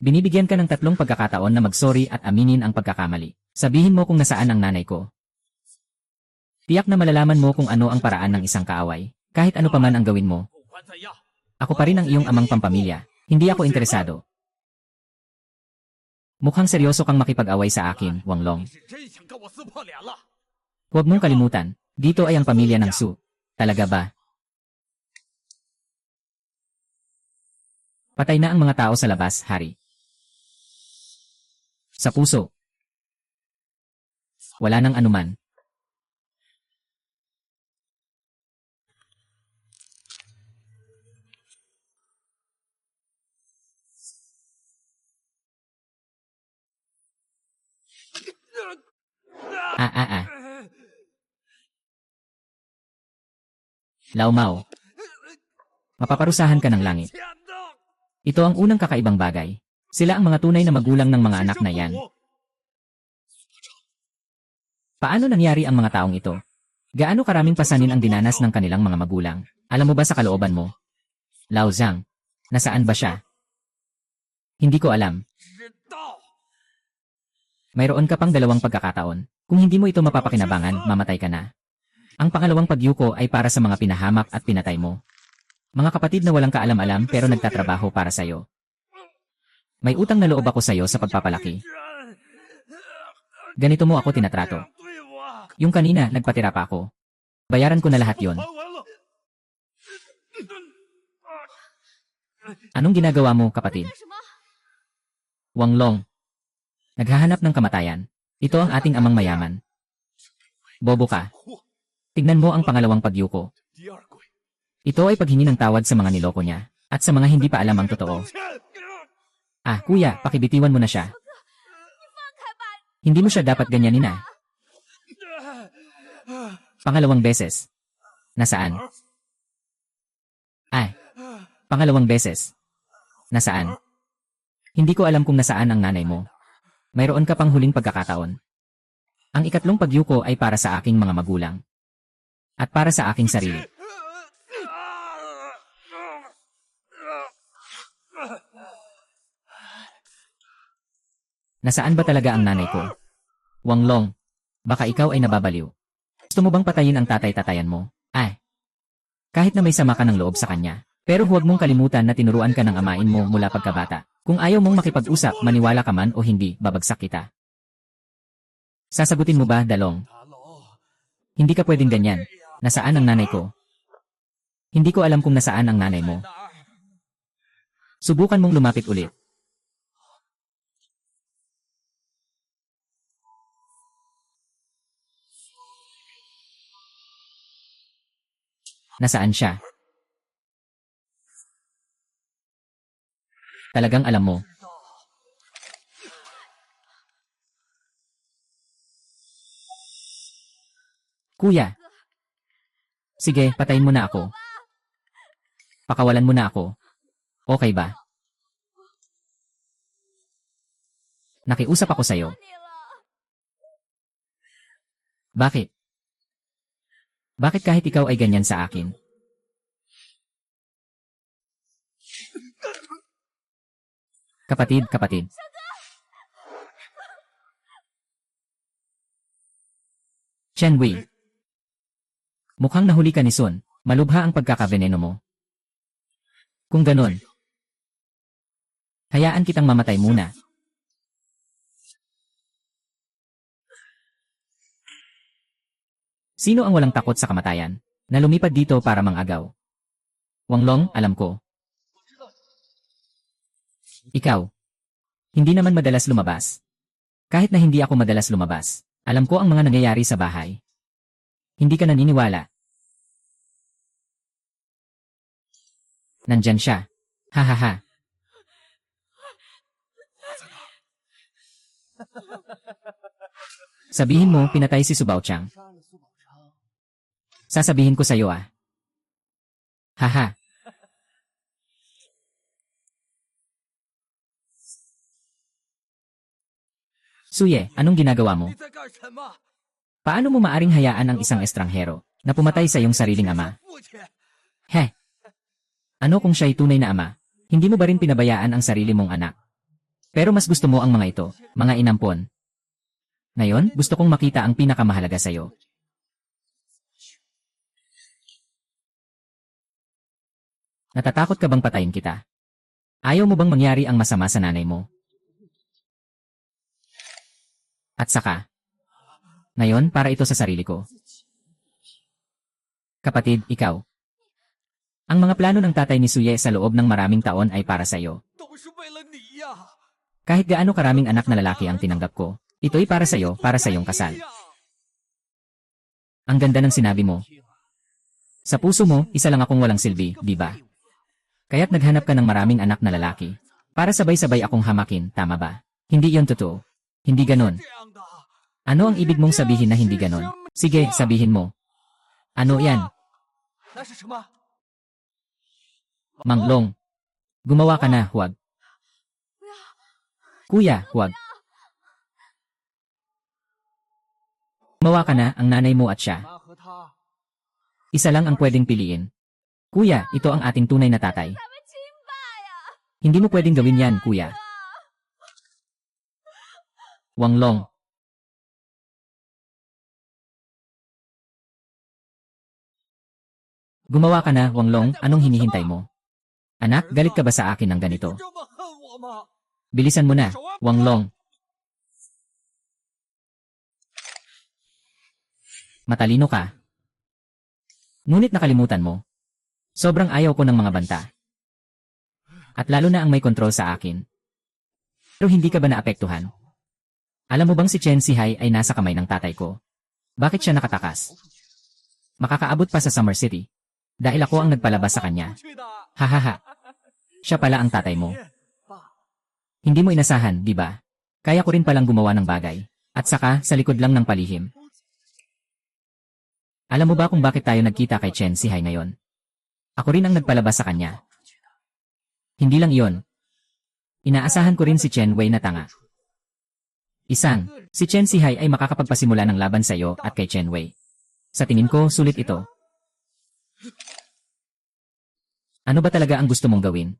binibigyan ka ng 3 pagkakataon na magsorry at aminin ang pagkakamali. Sabihin mo kung nasaan ang nanay ko. Tiyak na malalaman mo kung ano ang paraan ng isang kaaway, kahit ano pa man ang gawin mo. Ako pa rin ang iyong amang pampamilya, hindi ako interesado. Mukhang seryoso kang makipag-away sa akin, Wang Long. Huwag mong kalimutan, dito ay ang pamilya ng Su. Talaga ba? Patay na ang mga tao sa labas, Hari. Sa puso. Wala nang anuman. Ah. Lao Mao. Mapaparusahan ka ng langit. Ito ang unang kakaibang bagay. Sila ang mga tunay na magulang ng mga anak na yan. Paano nangyari ang mga taong ito? Gaano karaming pasanin ang dinanas ng kanilang mga magulang? Alam mo ba sa kalooban mo? Lao Zhang, nasaan ba siya? Hindi ko alam. Mayroon ka pang 2 pagkakataon. Kung hindi mo ito mapapakinabangan, mamatay ka na. Ang pangalawang pagyuko ay para sa mga pinahamak at pinatay mo. Mga kapatid na walang kaalam-alam pero nagtatrabaho para sa'yo. May utang na loob ako sa'yo sa pagpapalaki. Ganito mo ako tinatrato. Yung kanina, nagpatira pa ako. Bayaran ko na lahat yon. Anong ginagawa mo, kapatid? Wang Long. Naghahanap ng kamatayan. Ito ang ating amang mayaman. Bobo ka. Tignan mo ang pangalawang pagyuko. Ito ay paghingi ng tawad sa mga niloko niya, at sa mga hindi pa alam ang totoo. Ah, kuya, pakibitiwan mo na siya. Hindi mo siya dapat ganyanin ah. Pangalawang beses. Nasaan? Ah, pangalawang beses. Nasaan? Hindi ko alam kung nasaan ang nanay mo. Mayroon ka pang huling pagkakataon. Ang ikatlong pagyuko ay para sa aking mga magulang. At para sa aking sarili. Nasaan ba talaga ang nanay ko? Wang Long, baka ikaw ay nababaliw. Gusto mo bang patayin ang tatay-tatayan mo? Ah, kahit na may sama ka ng loob sa kanya. Pero huwag mong kalimutan na tinuruan ka ng amain mo mula pagkabata. Kung ayaw mong makipag-usap, maniwala ka man o hindi, babagsak kita. Sasagutin mo ba, Dalong? Hindi ka pwedeng ganyan. Nasaan ang nanay ko? Hindi ko alam kung nasaan ang nanay mo. Subukan mong lumapit ulit. Nasaan siya? Talagang alam mo. Kuya. Sige, patayin mo na ako. Pakawalan mo na ako. Okay ba? Nakiusap ako sa'yo. Bakit? Bakit kahit ikaw ay ganyan sa akin? Kapatid. Chen Wei. Mukhang nahuli ka ni Sun. Malubha ang pagkakaveneno mo. Kung ganon, hayaan kitang mamatay muna. Sino ang walang takot sa kamatayan, na lumipad dito para mangagaw? Wanglong, alam ko. Ikaw. Hindi naman madalas lumabas. Kahit na hindi ako madalas lumabas, alam ko ang mga nangyayari sa bahay. Hindi ka naniniwala. Nandyan siya. Hahaha. Sabihin mo, pinatay si Su Baoqiang. Sasabihin ko sa'yo ah. Haha. Suye, anong ginagawa mo? Paano mo maaring hayaan ang isang estranghero na pumatay sa iyong sariling ama? Heh. Ano kung siya'y tunay na ama? Hindi mo ba rin pinabayaan ang sarili mong anak? Pero mas gusto mo ang mga ito, mga inampon. Ngayon, gusto kong makita ang pinakamahalaga sa'yo. Natatakot ka bang patayin kita? Ayaw mo bang mangyari ang masama sa nanay mo? At saka, ngayon para ito sa sarili ko. Kapatid, ikaw. Ang mga plano ng tatay ni Suye sa loob ng maraming taon ay para sa iyo. Kahit gaano karaming anak na lalaki ang tinanggap ko, ito'y para sa iyo, para sa iyong kasal. Ang ganda ng sinabi mo. Sa puso mo, isa lang akong walang silbi, di ba? Kaya't naghanap ka ng maraming anak na lalaki. Para sabay-sabay akong hamakin, tama ba? Hindi yon totoo. Hindi ganon. Ano ang ibig mong sabihin na hindi ganon? Sige, sabihin mo. Ano yan? Manglong. Gumawa ka na, huwag. Kuya, huwag. Gumawa ka na, ang nanay mo at siya. Isa lang ang pwedeng piliin. Kuya, ito ang ating tunay na tatay. Hindi mo pwedeng gawin yan, kuya. Wanglong. Gumawa ka na, Wanglong, anong hinihintay mo? Anak, galit ka ba sa akin ng ganito? Bilisan mo na, Wanglong. Matalino ka. Ngunit nakalimutan mo. Sobrang ayaw ko ng mga banta. At lalo na ang may kontrol sa akin. Pero hindi ka ba naapektuhan? Alam mo bang si Chen Sihai ay nasa kamay ng tatay ko? Bakit siya nakatakas? Makakaabot pa sa Summer City. Dahil ako ang nagpalabas sa kanya. Hahaha. Siya pala ang tatay mo. Hindi mo inasahan, di ba? Kaya ko rin palang gumawa ng bagay. At saka, sa likod lang ng palihim. Alam mo ba kung bakit tayo nagkita kay Chen Sihai ngayon? Ako rin ang nagpalabas sa kanya. Hindi lang iyon. Inaasahan ko rin si Chen Wei na tanga. Si Chen Sihai ay makakapagpasimula ng laban sa iyo at kay Chen Wei. Sa tingin ko, sulit ito. Ano ba talaga ang gusto mong gawin?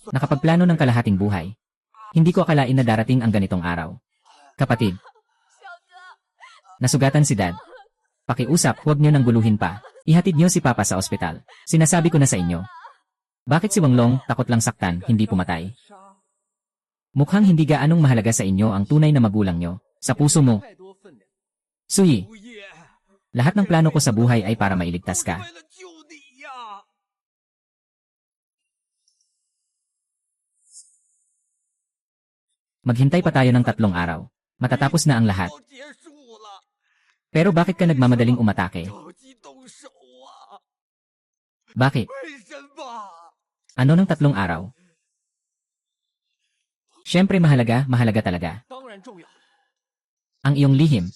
Nakapagplano ng kalahating buhay. Hindi ko akalain na darating ang ganitong araw. Kapatid. Nasugatan si Dad. Pakiusap, huwag niyo nang guluhin pa. Ihatid niyo si Papa sa ospital. Sinasabi ko na sa inyo. Bakit si Wanglong, takot lang saktan, hindi pumatay? Mukhang hindi gaanong mahalaga sa inyo ang tunay na magulang nyo. Sa puso mo. Suyi. Lahat ng plano ko sa buhay ay para mailigtas ka. Maghintay pa tayo ng 3 araw. Matatapos na ang lahat. Pero bakit ka nagmamadaling umatake? Bakit? Ano ng 3 araw? Siyempre mahalaga, mahalaga talaga. 当然重要。 Ang iyong lihim.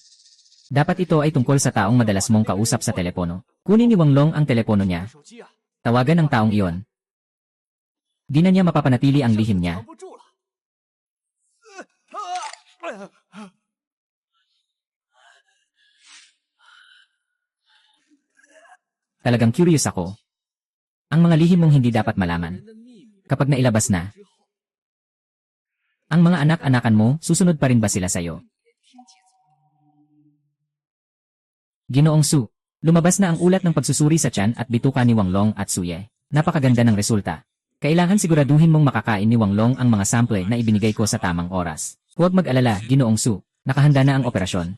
Dapat ito ay tungkol sa taong madalas mong kausap sa telepono. Kunin ni Wang Long ang telepono niya. 手机啊， Tawagan ang taong iyon. Di na niya mapapanatili ang lihim 藏 niya. 不住了。Talagang curious ako. Ang mga lihim mong hindi dapat malaman. 人的秘密 Kapag nailabas na, 之后， ang mga anak-anakan mo, susunod pa rin ba sila sa'yo? Ginoong Su, lumabas na ang ulat ng pagsusuri sa tiyan at bituka ni Wang Long at Suye. Napakaganda ng resulta. Kailangan siguraduhin mong makakain ni Wang Long ang mga sample na ibinigay ko sa tamang oras. Huwag mag-alala, Ginoong Su. Nakahanda na ang operasyon.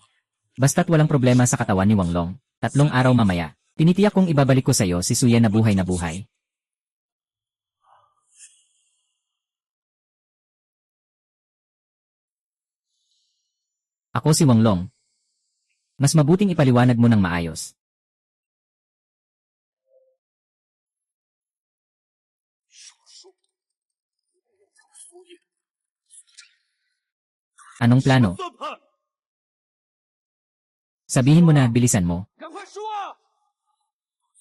Basta't walang problema sa katawan ni Wang Long. 3 araw mamaya, tinitiyak kong ibabalik ko sa iyo si Suye na buhay na buhay. Ako si Wang Long. Mas mabuting ipaliwanag mo ng maayos. Anong plano? 算盘， Sabihin mo na, bilisan mo. 赶快说啊！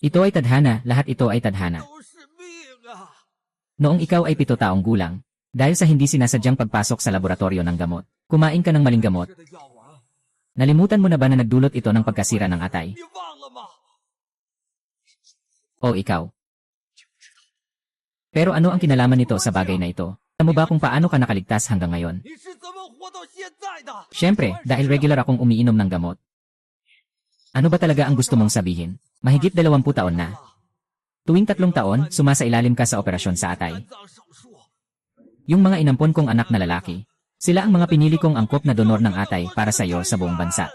Ito ay tadhana, lahat ito ay tadhana. 都是命啊！ Noong ikaw ay 7 taong gulang, dahil sa hindi sinasadyang pagpasok sa laboratorio ng gamot, kumain ka ng maling gamot. 这的药丸， Nalimutan mo na ba na nagdulot ito ng pagkasira ng atay? 你忘了吗？ O ikaw? Pero ano ang kinalaman nito sa bagay na ito? Alam mo ba kung paano ka nakaligtas hanggang ngayon? 你是怎么活到现在的？ Siyempre, dahil regular akong umiinom ng gamot. Ano ba talaga ang gusto mong sabihin? Mahigit 20 taon na. Tuwing 3 taon, sumasailalim ka sa operasyon sa atay. 肝脏手术， Yung mga inampon kong anak na lalaki, sila ang mga pinili kong angkop na donor ng atay para sa iyo sa buong bansa.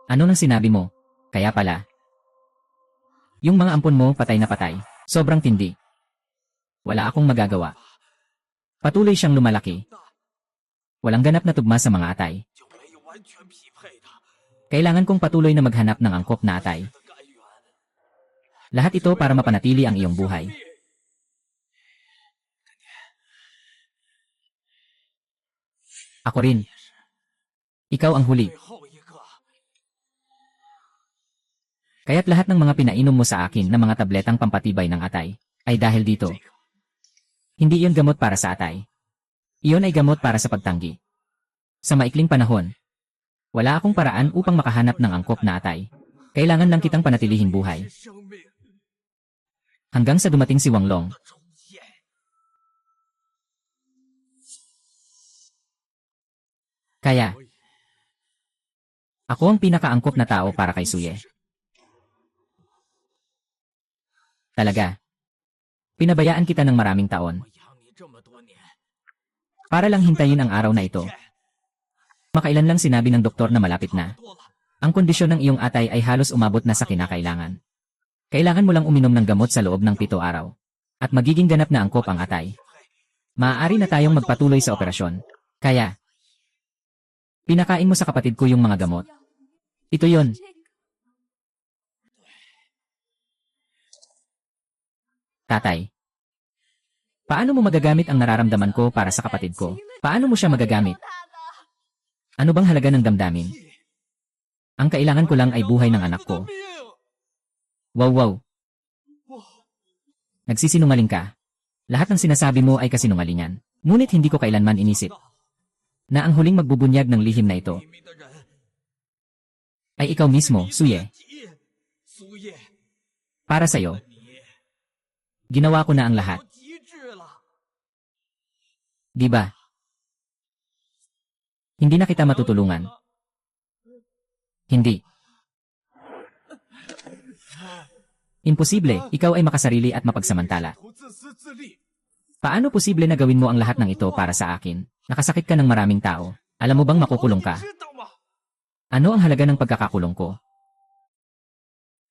Ano nang sinabi mo? Kaya pala. Yung mga ampon mo patay na patay. Sobrang tindi. Wala akong magagawa. Patuloy siyang lumalaki. Walang ganap na tugma sa mga atay. 就没有完全匹配的 Kailangan kong patuloy na maghanap ng angkop na atay. 肝源。 Lahat ito para mapanatili ang iyong buhay. Ako rin. Ikaw ang huli. 最后一个， Kaya't lahat ng mga pinainom mo sa akin na mga tabletang pampatibay ng atay, ay dahil dito. Hindi iyon gamot para sa atay. Iyon ay gamot para sa pagtanggi. Sa maikling panahon, wala akong paraan upang makahanap ng angkop na atay. Kailangan lang kitang panatilihin buhay. 生命 Hanggang sa dumating si Wang Long. 重现。 Kaya, ako ang pinakaangkop na tao para kay Suye. Talaga. Pinabayaan kita ng maraming taon 我养你这么多年， para lang hintayin ang araw na ito. Makailan lang sinabi ng doktor na malapit na. 多了， Ang kondisyon ng iyong atay ay halos umabot na sa kinakailangan. Kailangan mo lang uminom ng gamot sa loob ng 7 araw. At magiging ganap na angkop ang atay. Maaari na tayong magpatuloy sa operasyon. Kaya, pinakain mo sa kapatid ko yung mga gamot. Ito yon. Tatay. Paano mo magagamit ang nararamdaman ko para sa kapatid ko? Paano mo siya magagamit? Ano bang halaga ng damdamin? Ang kailangan ko lang ay buhay ng anak ko. 命！ Wow wow. Nagsisinungaling ka. Lahat ng sinasabi mo ay kasinungalingan. Ngunit hindi ko kailanman inisip na ang huling magbubunyag ng lihim na ito 秘密的人， ay ikaw mismo, Suye. 苏叶， Para sa'yo, 你 ginawa ko na ang 到 lahat. 极致了。 Di ba? Hindi na kita matutulungan. Hindi. Imposible, ikaw ay makasarili at mapagsamantala. 图自私自利， Paano posible na gawin mo ang lahat ng ito para sa akin? Nakasakit ka ng maraming tao. Alam mo bang makukulong ka? 知道吗？ Ano ang halaga ng pagkakakulong ko?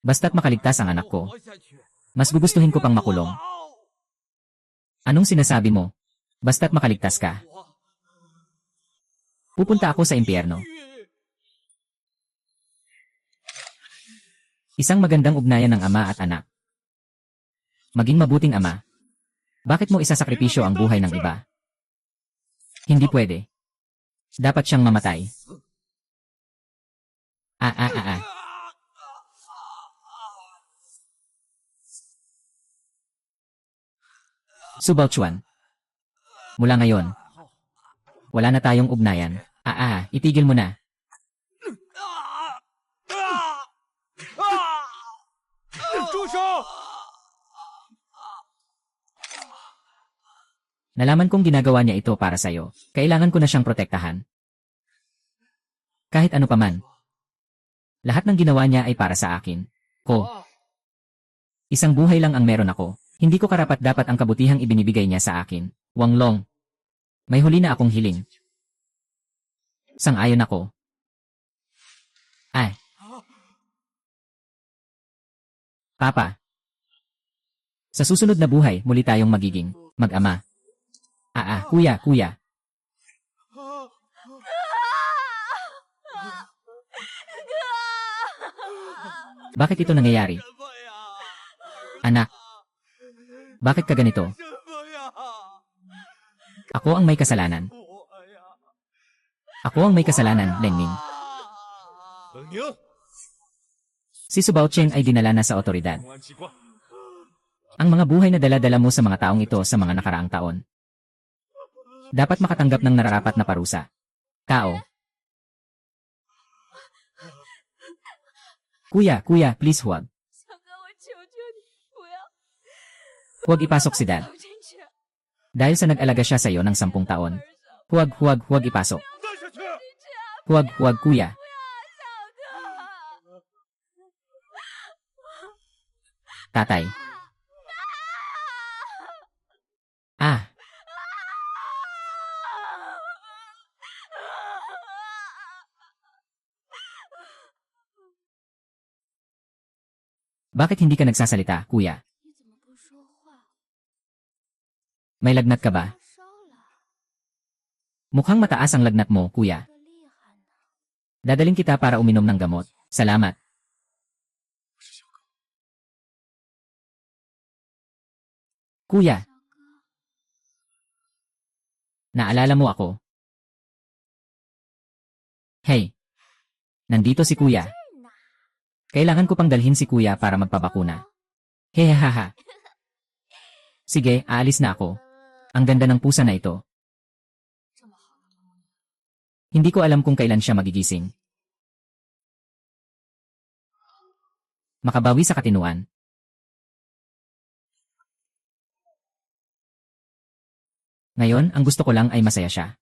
Basta't makaligtas ang anak ko, 活下去， mas gugustuhin ko pang makulong. 好 Anong sinasabi mo? Basta't makaligtas ka. 我 Pupunta ako sa impyerno. 去 Isang magandang ugnayan ng ama at anak. Maging mabuting ama. Bakit mo isasakripisyo ang buhay ng iba? Hindi pwede. Dapat siyang mamatay. Ah, ah, ah, ah. Su Baochuan. Mula ngayon, wala na tayong ugnayan. Ah, ah, itigil mo na. Nalaman kong ginagawa niya ito para sa'yo. Kailangan ko na siyang protektahan. Kahit ano paman. Lahat ng ginawa niya ay para sa akin. Isang buhay lang ang meron ako. Hindi ko karapat-dapat ang kabutihang ibinibigay niya sa akin. Wang Long. May huli na akong hiling. Sang-ayon ako. Ay. Papa. Sa susunod na buhay, muli tayong magiging mag-ama. Ah, ah, kuya. Bakit ito nangyayari? Anak. Bakit ka ganito? Ako ang may kasalanan. Ako ang may kasalanan, Lengming. Si Su Baocheng ay dinala na sa otoridad. Ang mga buhay na dala-dala mo sa mga taong ito sa mga nakaraang taon. Dapat makatanggap ng nararapat na parusa. Kao. Kuya, please huwag. Huwag ipasok si Dad. Dahil sa nag-alaga siya sa iyo ng 10 taon. Huwag ipasok. Huwag, kuya. Tatay. Ah. Bakit hindi ka nagsasalita, kuya? May lagnat ka ba? Mukhang mataas ang lagnat mo, kuya. Dadaling kita para uminom ng gamot. Salamat. Kuya. Naalala mo ako? Hey. Nandito si kuya. Kailangan ko pang dalhin si kuya para magpabakuna. Hehehaha. Sige, aalis na ako. Ang ganda ng pusa na ito. Hindi ko alam kung kailan siya magigising. Makabawi sa katinuan. Ngayon, ang gusto ko lang ay masaya siya.